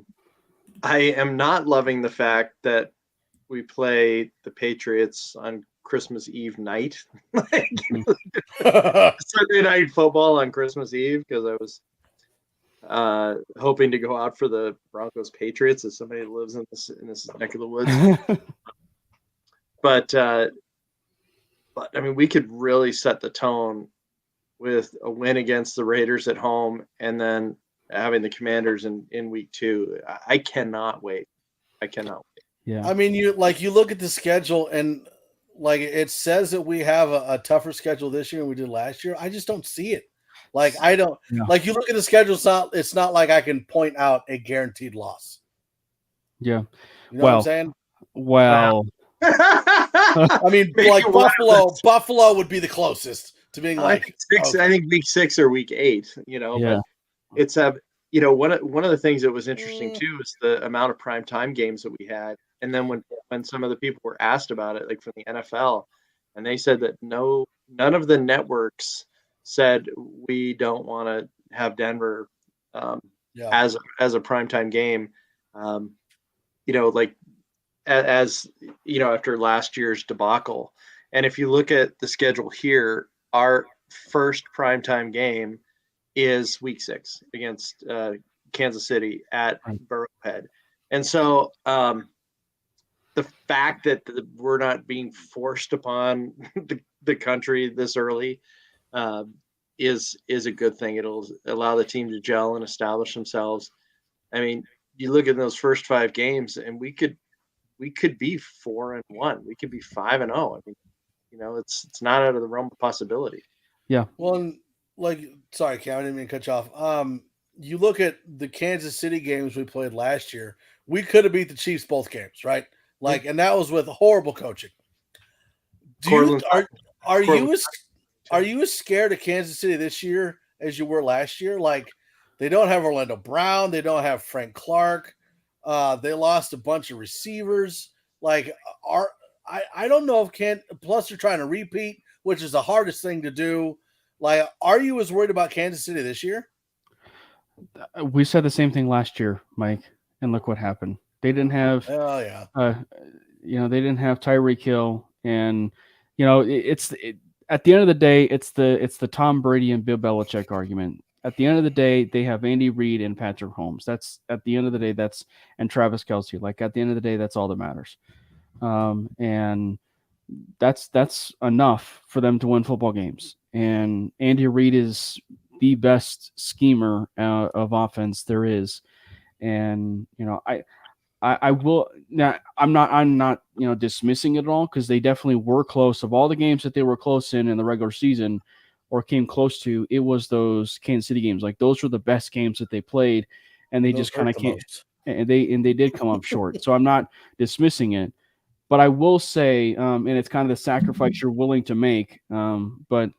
[SPEAKER 3] am not loving the fact that we play the Patriots on Christmas Eve night, Sunday night football on Christmas Eve, because I was hoping to go out for the Broncos Patriots as somebody that lives in this neck of the woods. But I mean, we could really set the tone with a win against the Raiders at home, and then having the Commanders in week 2. I cannot wait.
[SPEAKER 2] Yeah.
[SPEAKER 1] I mean, you look at the schedule, and like it says that we have a tougher schedule this year than we did last year. I just don't see it. Like, I don't like, you look at the schedule. It's not like I can point out a guaranteed loss.
[SPEAKER 2] Yeah.
[SPEAKER 1] You know what I'm saying?
[SPEAKER 2] Well,
[SPEAKER 1] I mean, like Buffalo would be the closest to being like
[SPEAKER 3] I think week 6 or week 8, but it's one of the things that was interesting too is the amount of primetime games that we had. And then when some of the people were asked about it, like from the NFL, and they said that none of the networks said we don't want to have Denver as a primetime game, like as after last year's debacle. And if you look at the schedule here, our first primetime game is week 6 against Kansas City at Burrowhead. And so the fact that we're not being forced upon the country this early is a good thing. It'll allow the team to gel and establish themselves. I mean, you look at those first 5 games, and we could be 4-1. We could be 5-0. I mean, it's not out of the realm of possibility.
[SPEAKER 2] Yeah.
[SPEAKER 1] Well, sorry, Cam, I didn't mean to cut you off. You look at the Kansas City games we played last year. We could have beat the Chiefs both games, right? And that was with horrible coaching. Are you as scared of Kansas City this year as you were last year? They don't have Orlando Brown, they don't have Frank Clark. They lost a bunch of receivers. I don't know if plus you're trying to repeat, which is the hardest thing to do. Are you as worried about Kansas City this year?
[SPEAKER 2] We said the same thing last year, Mike, and look what happened. They didn't have they didn't have Tyreek Hill, and at the end of the day, it's the Tom Brady and Bill Belichick argument. At the end of the day, they have Andy Reid and Patrick Mahomes. That's at the end of the day, and Travis Kelce. At the end of the day, that's all that matters. And that's enough for them to win football games. And Andy Reid is the best schemer of offense there is. And I will now. I'm not dismissing it at all, because they definitely were close. Of all the games that they were close in the regular season or came close to, it was those Kansas City games. Those were the best games that they played, and they just kind of can't. And they did come up short. So I'm not dismissing it, but I will say, and it's kind of the sacrifice you're willing to make. But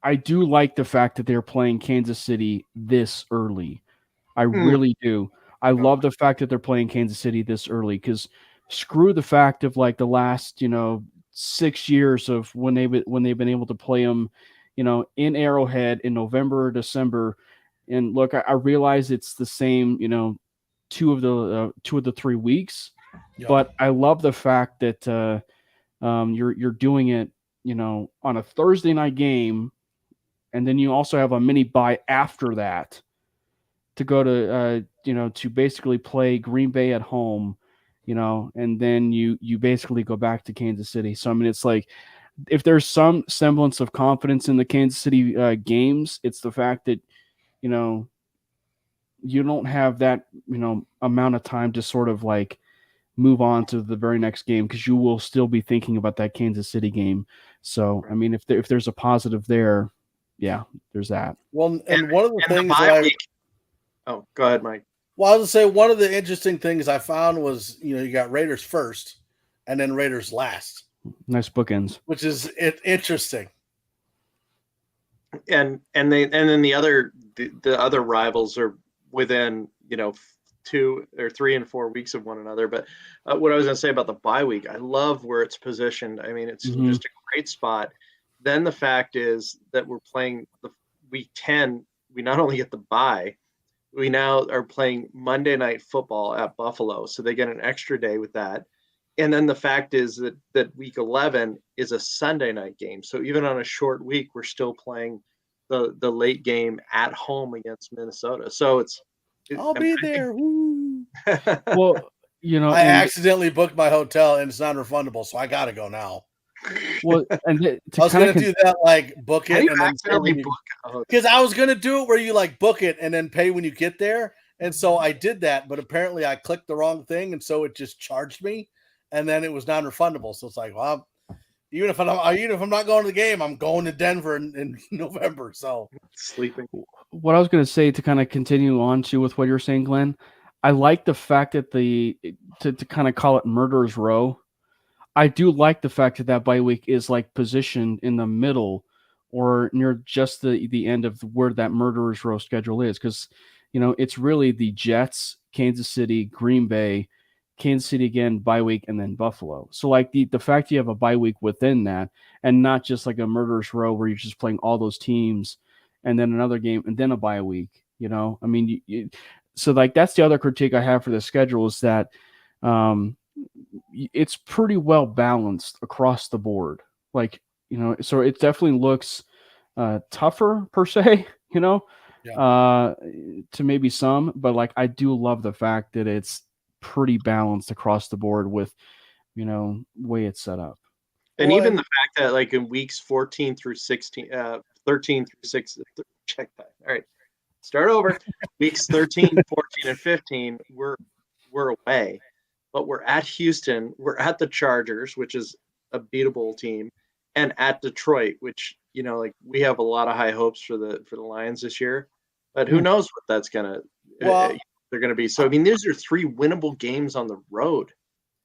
[SPEAKER 2] I do like the fact that they're playing Kansas City this early. I really do. I love the fact that they're playing Kansas City this early, because screw the fact of the last 6 years of when they've been able to play them, in Arrowhead in November or December. And look, I realize it's the same, 2 of the 3 weeks, but I love the fact that you're doing it, on a Thursday night game, and then you also have a mini bye after that to go to to basically play Green Bay at home, and then you basically go back to Kansas City. So I mean, it's if there's some semblance of confidence in the Kansas City games, it's the fact that you don't have that amount of time to sort of move on to the very next game, because you will still be thinking about that Kansas City game. So I mean, if there's a positive there, yeah, there's that.
[SPEAKER 1] Well, and one of the things
[SPEAKER 3] oh, go ahead, Mike.
[SPEAKER 1] Well, I was going to say, one of the interesting things I found was, you got Raiders first and then Raiders last.
[SPEAKER 2] Nice bookends.
[SPEAKER 1] Which is interesting.
[SPEAKER 3] And then the other rivals are within, 2 or 3 and 4 weeks of one another. But what I was going to say about the bye week, I love where it's positioned. I mean, it's just a great spot. Then the fact is that we're playing the week 10. We not only get the bye, we now are playing Monday Night Football at Buffalo, so they get an extra day with that. And then the fact is that week 11 is a Sunday night game. So even on a short week, we're still playing the late game at home against Minnesota. So
[SPEAKER 1] I'll be there.
[SPEAKER 2] Well,
[SPEAKER 1] I accidentally booked my hotel and it's non-refundable, so I got to go now.
[SPEAKER 2] Well, and
[SPEAKER 1] I was going to do that, book it, and then because I was going to do it where you book it and then pay when you get there, and so I did that, but apparently I clicked the wrong thing, and so it just charged me, and then it was non-refundable. So it's well, even if I'm not going to the game, I'm going to Denver in November. So
[SPEAKER 3] sleeping.
[SPEAKER 2] What I was going to say, to kind of continue on with what you're saying, Glenn, I like the fact that to kind of call it Murderer's Row. I do like the fact that bye week is positioned in the middle or near just the end of where that Murderer's Row schedule is, because it's really the Jets, Kansas City, Green Bay, Kansas City again, bye week, and then Buffalo. So the fact you have a bye week within that, and not just a Murderer's Row where you're just playing all those teams and then another game and then a bye week. I mean, so that's the other critique I have for the schedule, is that it's pretty well balanced across the board. So it definitely looks tougher per se, to maybe some, but I do love the fact that it's pretty balanced across the board with, way it's set up.
[SPEAKER 3] And even the fact that like in weeks 14 through 16, 13 through 6, check that. All right, start over. Weeks 13, 14, and 15, we're away, but we're at Houston, we're at the Chargers, which is a beatable team, and at Detroit, which like we have a lot of high hopes for the Lions this year, but who knows what that's gonna they're gonna be. So I mean, these are 3 winnable games on the road,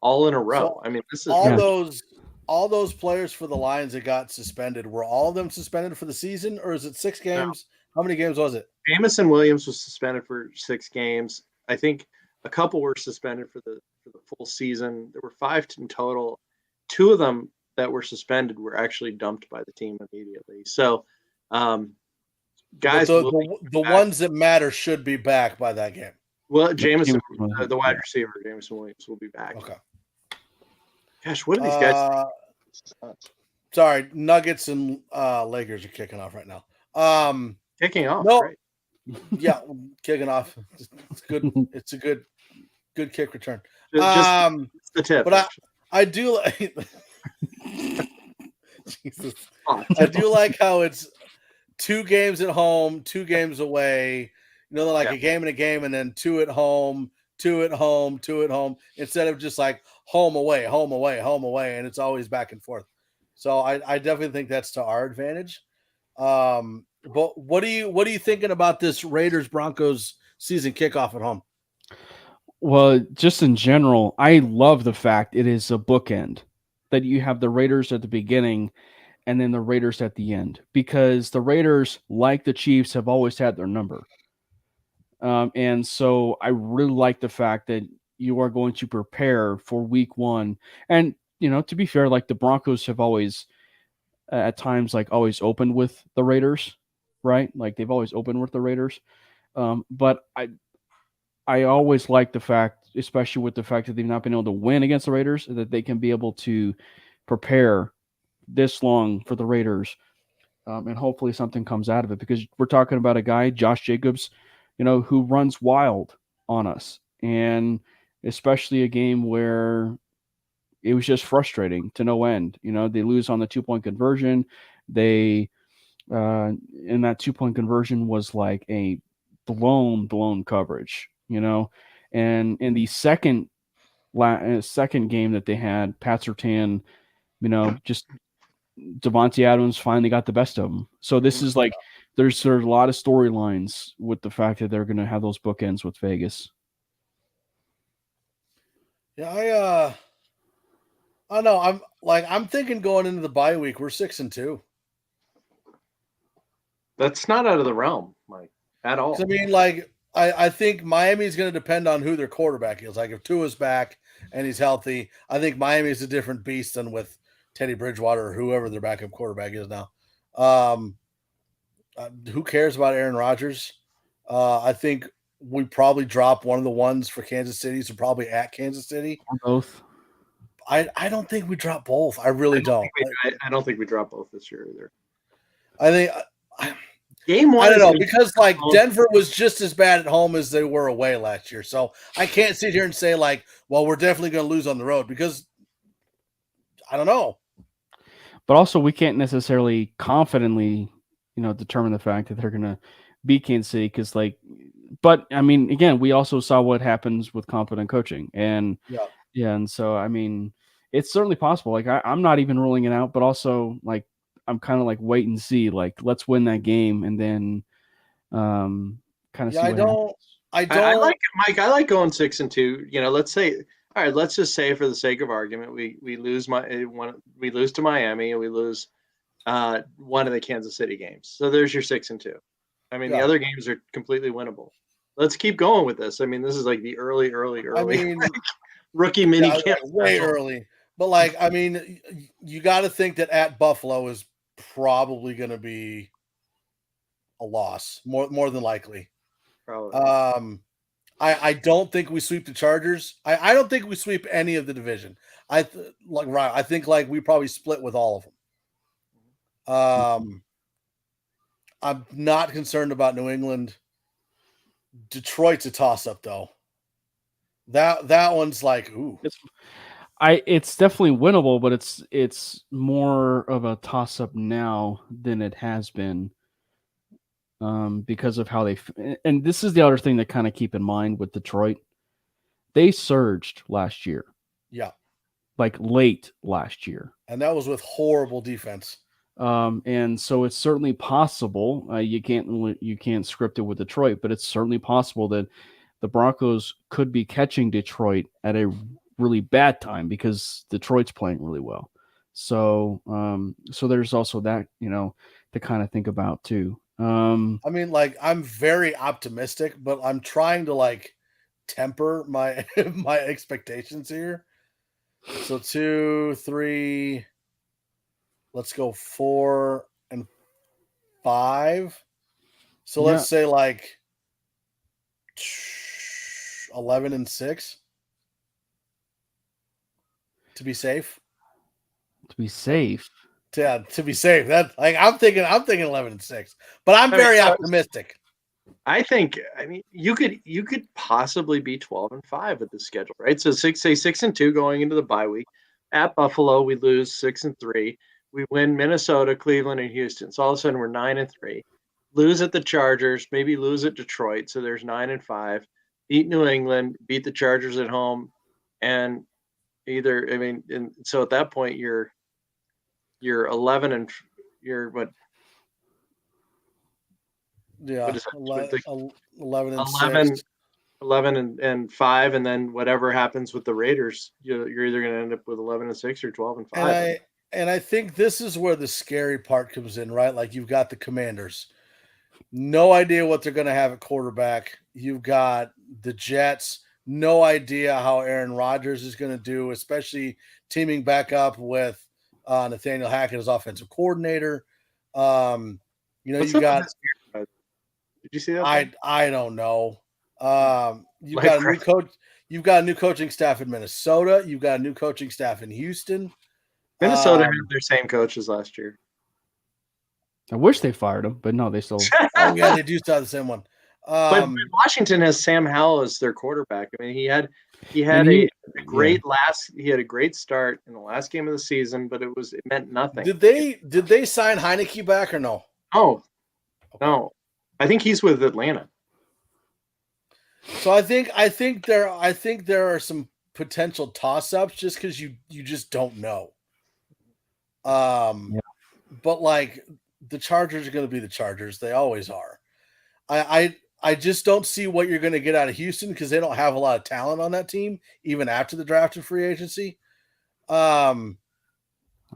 [SPEAKER 3] all in a row.
[SPEAKER 1] So
[SPEAKER 3] I mean, this is
[SPEAKER 1] all those players for the Lions that got suspended. Were all of them suspended for the season, or is it 6 games? No. How many games was it?
[SPEAKER 3] Jamison Williams was suspended for 6 games. I think a couple were suspended for the full season. There were 5 in total. 2 of them that were suspended were actually dumped by the team immediately. So, guys,
[SPEAKER 1] the ones that matter should be back by that game.
[SPEAKER 3] Well, Jamison, the wide receiver, Jamison Williams, will be back.
[SPEAKER 1] Okay.
[SPEAKER 3] Gosh, what are these guys?
[SPEAKER 1] Sorry, Nuggets and Lakers are kicking off right now.
[SPEAKER 3] Kicking off.
[SPEAKER 1] No,
[SPEAKER 3] great.
[SPEAKER 1] Yeah, kicking off. It's good. It's a good kick return.
[SPEAKER 3] Just the tip.
[SPEAKER 1] But I do like. Jesus. I do like how it's 2 games at home, 2 games away. They're like a game and a game, and then 2 at home, 2 at home, 2 at home, instead of just like home away, home away, home away, and it's always back and forth. So I definitely think that's to our advantage. But what are you thinking about this Raiders Broncos season kickoff at home?
[SPEAKER 2] Well, just in general, I love the fact it is a bookend, that you have the Raiders at the beginning and then the Raiders at the end, because the Raiders, like the Chiefs, have always had their number. And so I really like the fact that you are going to prepare for week 1. And, to be fair, like the Broncos have always, at times, like always opened with the Raiders, right? Like they've always opened with the Raiders. But I always like the fact, especially with the fact that they've not been able to win against the Raiders, that they can be able to prepare this long for the Raiders. And hopefully something comes out of it, because we're talking about a guy, Josh Jacobs, who runs wild on us. And especially a game where it was just frustrating to no end. They lose on the 2-point conversion. They, and that 2-point conversion was like a blown coverage, and in the second game that they had, Pat Surtain, just Javonte Adams finally got the best of them. So this is like, there's a lot of storylines with the fact that they're going to have those bookends with Vegas.
[SPEAKER 1] Yeah, I know. I'm thinking going into the bye week, we're 6-2.
[SPEAKER 3] That's not out of the realm, Mike, at all.
[SPEAKER 1] I mean, I think Miami's going to depend on who their quarterback is. Like if Tua's back and he's healthy, I think Miami is a different beast than with Teddy Bridgewater or whoever their backup quarterback is now. Who cares about Aaron Rodgers? I think we probably drop one of the ones for Kansas City, so probably at Kansas City.
[SPEAKER 2] Both.
[SPEAKER 1] I don't think we drop both. I really don't.
[SPEAKER 3] I don't think we drop both this year either.
[SPEAKER 1] I think
[SPEAKER 3] game 1.
[SPEAKER 1] I don't know, because like Denver was just as bad at home as they were away last year. So I can't sit here and say like, well, we're definitely going to lose on the road, because I don't know.
[SPEAKER 2] But also, we can't necessarily confidently, determine the fact that they're going to beat Kansas City, because but I mean, again, we also saw what happens with competent coaching, and and so I mean, it's certainly possible. Like I'm not even ruling it out, but also like I'm kind of like wait and see. Like let's win that game and then kind of see.
[SPEAKER 1] I don't.
[SPEAKER 3] I like Mike. I like going 6-2. Let's say, all right. Let's just say, for the sake of argument, we lose to Miami, and we lose one of the Kansas City games. So there's your 6-2. I mean, the other games are completely winnable. Let's keep going with this. I mean, this is like the early. I mean, rookie mini camp,
[SPEAKER 1] way early. But I mean, you got to think that at Buffalo is probably going to be a loss, more than likely.
[SPEAKER 3] Probably.
[SPEAKER 1] I don't think we sweep the Chargers. I don't think we sweep any of the division. I think we probably split with all of them. I'm not concerned about New England. Detroit's a toss-up, though. That one's like, ooh.
[SPEAKER 2] It's definitely winnable, but it's more of a toss up now than it has been, because of how and this is the other thing to kind of keep in mind with Detroit. They surged last year.
[SPEAKER 1] Yeah.
[SPEAKER 2] Like late last year.
[SPEAKER 1] And that was with horrible defense.
[SPEAKER 2] And so it's certainly possible. You can't script it with Detroit, but it's certainly possible that the Broncos could be catching Detroit at a really bad time because Detroit's playing really well. So so there's also that, to kind of think about too.
[SPEAKER 1] I mean, like, I'm very optimistic, but I'm trying to like temper my my expectations here. So 2, 3, let's go 4 and 5. So let's say like 11 and 6 to be safe.
[SPEAKER 2] To be safe.
[SPEAKER 1] Yeah, to be safe. That like I'm thinking 11 and 6, but I'm very optimistic.
[SPEAKER 3] I mean, you could possibly be 12 and 5 with the schedule, right? So 6 and 2 going into the bye week. At Buffalo, we lose 6 and 3. We win Minnesota, Cleveland, and Houston. So all of a sudden we're 9 and 3. Lose at the Chargers, maybe lose at Detroit. So there's 9 and 5. Beat New England, beat the Chargers at home, and so at that point you're 11 and you're what?
[SPEAKER 1] Yeah, 11 and 6.
[SPEAKER 3] 11 and 5, and then whatever happens with the Raiders, you're either going to end up with 11 and 6 or 12 and 5.
[SPEAKER 1] And I think this is where the scary part comes in, right? Like you've got the Commanders, no idea what they're going to have at quarterback. You've got the Jets, no idea how Aaron Rodgers is going to do, especially teaming back up with Nathaniel Hackett as offensive coordinator. You got.
[SPEAKER 3] Did you see that?
[SPEAKER 1] I don't know. You've got a new coach. You've got a new coaching staff in Minnesota. You've got a new coaching staff in Houston.
[SPEAKER 3] Minnesota had their same coach as last year.
[SPEAKER 2] I wish they fired him, but no, they still.
[SPEAKER 1] Oh yeah, they do still have the same one.
[SPEAKER 3] But Washington has Sam Howell as their quarterback. I mean, he had a great start in the last game of the season, but it meant nothing.
[SPEAKER 1] Did they sign Heineke back or no?
[SPEAKER 3] Oh, no. I think he's with Atlanta.
[SPEAKER 1] So I think there are some potential toss-ups just because you just don't know. But like the Chargers are going to be the Chargers. They always are. I just don't see what you're going to get out of Houston because they don't have a lot of talent on that team, even after the draft and free agency.
[SPEAKER 2] I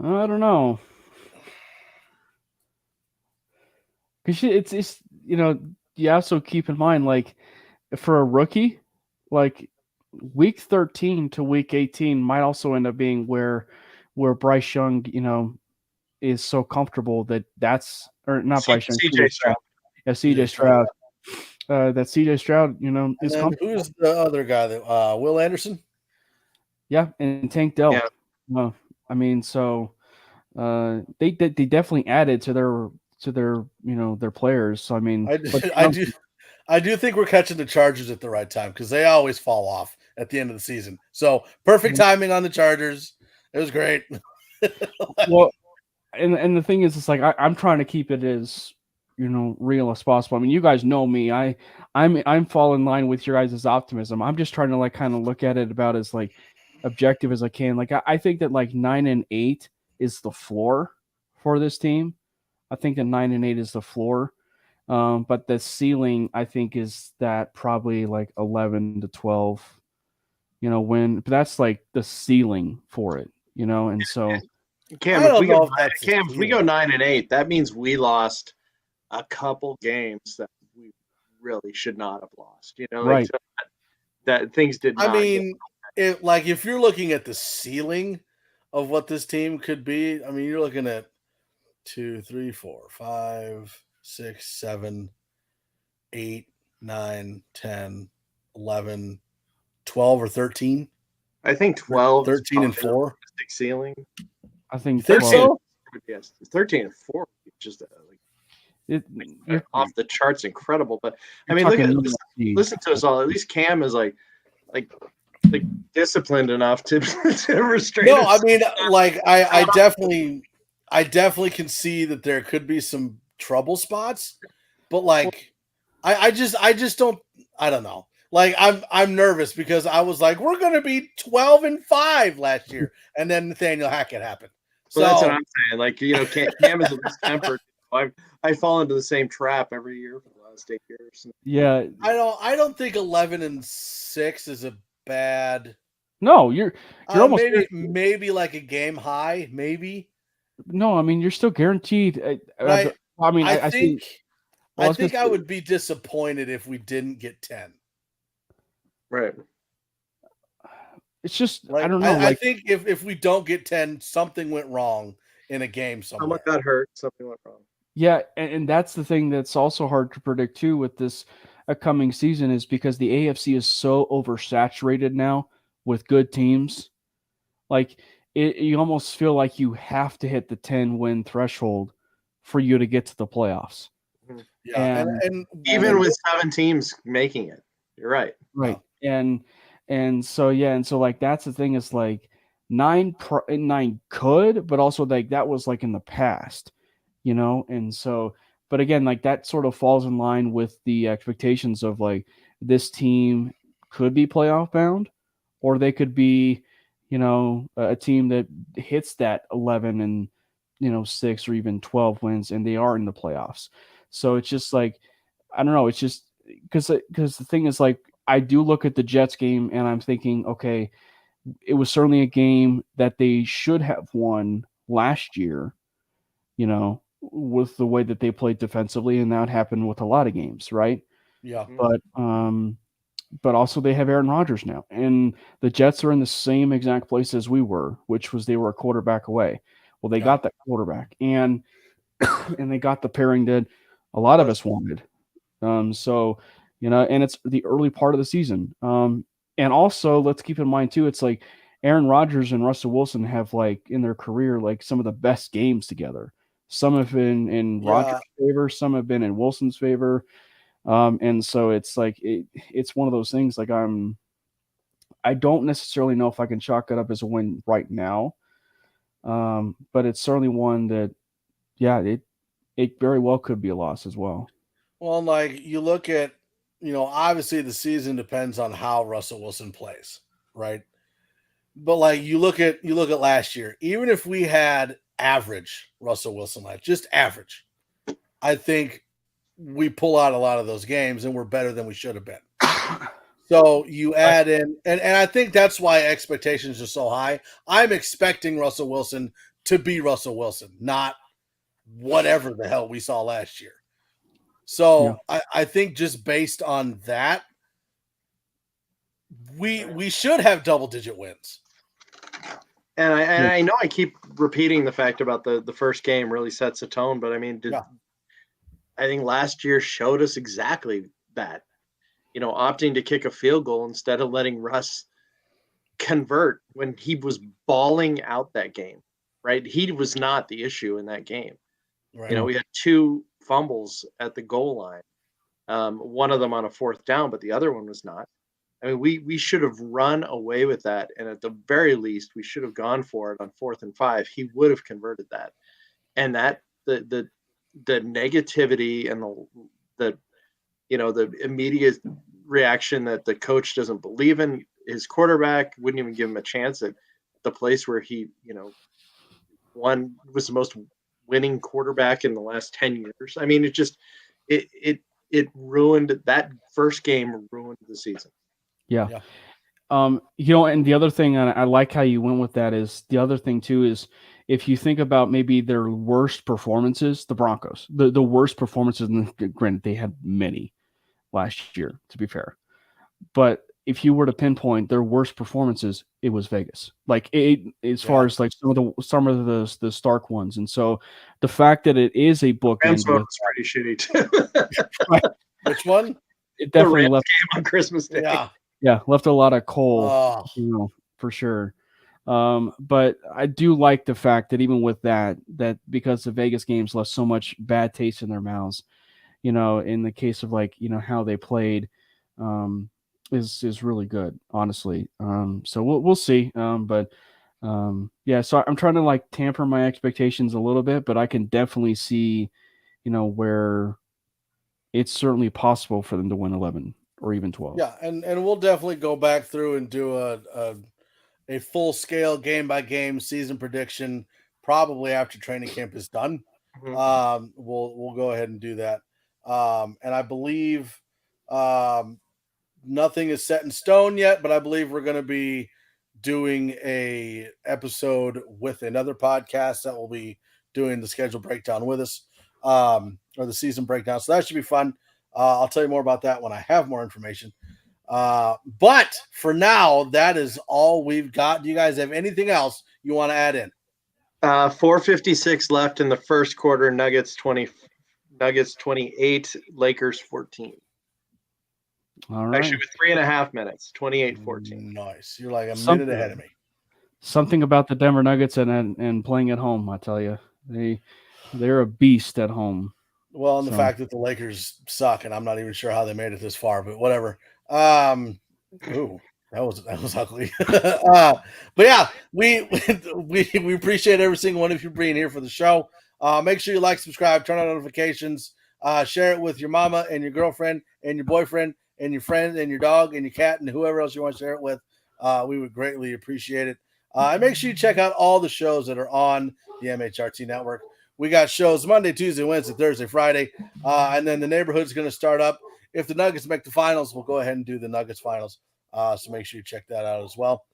[SPEAKER 2] don't know. Because it's you also keep in mind, like, for a rookie, like week 13 to week 18 might also end up being where Bryce Young, is so comfortable that's or not Bryce Young,
[SPEAKER 3] CJ Stroud.
[SPEAKER 2] Yeah, CJ Stroud. That CJ Stroud, is comfortable.
[SPEAKER 1] Who's the other guy that Will Anderson?
[SPEAKER 2] Yeah, and Tank Dell.
[SPEAKER 1] Yeah.
[SPEAKER 2] I mean, so they definitely added to their their players. So I mean,
[SPEAKER 1] I do think we're catching the Chargers at the right time because they always fall off at the end of the season. So perfect timing on the Chargers. It was great.
[SPEAKER 2] Well, and the thing is, it's like I'm trying to keep it as real as possible. I mean, you guys know me. I'm fall in line with your guys' optimism. I'm just trying to like kind of look at it about as like objective as I can. Like I think that like 9 and 8 is the floor for this team. I think that 9 and 8 is the floor. But the ceiling, I think, is that probably like 11 to 12, but that's like the ceiling for it, and so.
[SPEAKER 3] Cam, if we go 9 and 8, that means we lost a couple games that we really should not have lost,
[SPEAKER 2] right.
[SPEAKER 3] So that things did not.
[SPEAKER 1] I mean, if you're looking at the ceiling of what this team could be, I mean, you're looking at 2, 3, 4, 5, 6, 7, 8, 9, 10, 11, 12 or 13.
[SPEAKER 3] I think 12.
[SPEAKER 1] 13 and 4.
[SPEAKER 3] Ceiling.
[SPEAKER 2] I think
[SPEAKER 1] 13. So?
[SPEAKER 3] Yes, 13 and 4. Just off the charts, incredible. But I mean, listen to us all. At least Cam is like like disciplined enough to restrain.
[SPEAKER 1] No, I mean, like I definitely can see that there could be some trouble spots, but like I just don't, I don't know. Like I'm nervous because I was like, we're gonna be 12-5 last year, and then Nathaniel Hackett happened. So
[SPEAKER 3] Well, that's what I'm saying. Like, Cam is a distempered. I fall into the same trap every year for the last 8 years.
[SPEAKER 2] Yeah.
[SPEAKER 1] I don't think 11-6 is a bad.
[SPEAKER 2] No, you're almost
[SPEAKER 1] maybe like a game high, maybe.
[SPEAKER 2] No, I mean you're still guaranteed.
[SPEAKER 1] I
[SPEAKER 2] think
[SPEAKER 1] I would be disappointed if we didn't get 10.
[SPEAKER 3] Right.
[SPEAKER 2] It's just
[SPEAKER 1] like,
[SPEAKER 2] I don't know.
[SPEAKER 1] I think if we don't get 10, something went wrong in a game somewhere.
[SPEAKER 3] Someone got hurt. Something went wrong.
[SPEAKER 2] Yeah, and that's the thing that's also hard to predict too with this upcoming season is because the AFC is so oversaturated now with good teams. Like you almost feel like you have to hit the 10-win threshold for you to get to the playoffs.
[SPEAKER 1] Yeah, and
[SPEAKER 3] even with 7 teams making it, you're right.
[SPEAKER 2] Right, and so like that's the thing is like 9 could, but also like that was like in the past, and so but again like that sort of falls in line with the expectations of like this team could be playoff bound, or they could be a team that hits that 11-6 or even 12 wins and they are in the playoffs. So it's just like I don't know, it's just because the thing is like I do look at the Jets game and I'm thinking, okay, it was certainly a game that they should have won last year, with the way that they played defensively, and that happened with a lot of games, right?
[SPEAKER 1] Yeah.
[SPEAKER 2] But also they have Aaron Rodgers now, and the Jets are in the same exact place as we were, which was they were a quarterback away. Well, they got that quarterback, and they got the pairing that a lot of us wanted. So, and it's the early part of the season. And also let's keep in mind too, it's like Aaron Rodgers and Russell Wilson have like in their career, like some of the best games together. Some have been in Rodgers' favor, some have been in Wilson's favor. And so it's like, it's one of those things like I don't necessarily know if I can chalk it up as a win right now. But it's certainly one that, it very well could be a loss as well.
[SPEAKER 1] Well, like you look at, obviously the season depends on how Russell Wilson plays, right? But like you look at last year, even if we had average Russell Wilson, like just average, I think we pull out a lot of those games and we're better than we should have been. So you add in, and I think that's why expectations are so high. I'm expecting Russell Wilson to be Russell Wilson, not whatever the hell we saw last year. So I think just based on that, we should have double-digit wins.
[SPEAKER 3] And I know I keep repeating the fact about the first game really sets a tone, but I mean, I think last year showed us exactly that. Opting to kick a field goal instead of letting Russ convert when he was balling out that game, right? He was not the issue in that game. Right. We had 2 fumbles at the goal line, one of them on a 4th down, but the other one was not. I mean, we should have run away with that, and at the very least, we should have gone for it on 4th and 5. He would have converted that, and that the negativity and the immediate reaction that the coach doesn't believe in his quarterback, wouldn't even give him a chance at the place where he was the most winning quarterback in the last 10 years. I mean, it ruined that first game, ruined the season.
[SPEAKER 2] Yeah. And the other thing, and I like how you went with that, is the other thing too is if you think about maybe their worst performances, the Broncos, the worst performances, and granted they had many last year, to be fair, but if you were to pinpoint their worst performances, it was Vegas. Like as far as like some of the stark ones, and so the fact that it is a book
[SPEAKER 3] was pretty shitty too.
[SPEAKER 1] Right. Which one?
[SPEAKER 2] It definitely left
[SPEAKER 3] game on Christmas Day.
[SPEAKER 2] Yeah, left a lot of coal, for sure. But I do like the fact that even with that because the Vegas games left so much bad taste in their mouths, in the case of like, how they played, is really good, honestly. So we'll see. Yeah, so I'm trying to like tamper my expectations a little bit, but I can definitely see, where it's certainly possible for them to win 11 or even 12.
[SPEAKER 1] Yeah, and we'll definitely go back through and do a full scale game by game season prediction probably after training camp is done.
[SPEAKER 3] Mhm.
[SPEAKER 1] We'll go ahead and do that. And I believe nothing is set in stone yet, but I believe we're going to be doing a episode with another podcast that will be doing the schedule breakdown with us, or the season breakdown. So that should be fun. I'll tell you more about that when I have more information. But for now, that is all we've got. Do you guys have anything else you want to add in?
[SPEAKER 3] 4:56 left in the first quarter. Nuggets 28, Lakers 14.
[SPEAKER 2] All right.
[SPEAKER 3] Actually, with 3.5 minutes, 28-14.
[SPEAKER 1] Nice. You're like a minute ahead of me.
[SPEAKER 2] Something about the Denver Nuggets and playing at home, I tell you, they're a beast at home.
[SPEAKER 1] Well, and the fact that the Lakers suck, and I'm not even sure how they made it this far, but whatever. Ooh, that was ugly. But yeah, we appreciate every single one of you being here for the show. Make sure you like, subscribe, turn on notifications, share it with your mama and your girlfriend and your boyfriend and your friend and your dog and your cat and whoever else you want to share it with. We would greatly appreciate it. And make sure you check out all the shows that are on the MHRT network. We got shows Monday, Tuesday, Wednesday, Thursday, Friday, and then the neighborhood's going to start up. If the Nuggets make the finals, we'll go ahead and do the Nuggets finals. So make sure you check that out as well.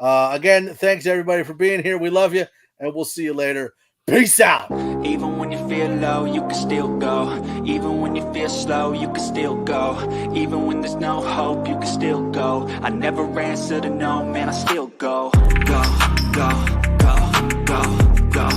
[SPEAKER 1] Again, thanks everybody for being here. We love you, and we'll see you later. Peace out.
[SPEAKER 4] Even when you feel low, you can still go. Even when you feel slow, you can still go. Even when there's no hope, you can still go. I never answer to no, man, I still go. Go, go, go, go, go.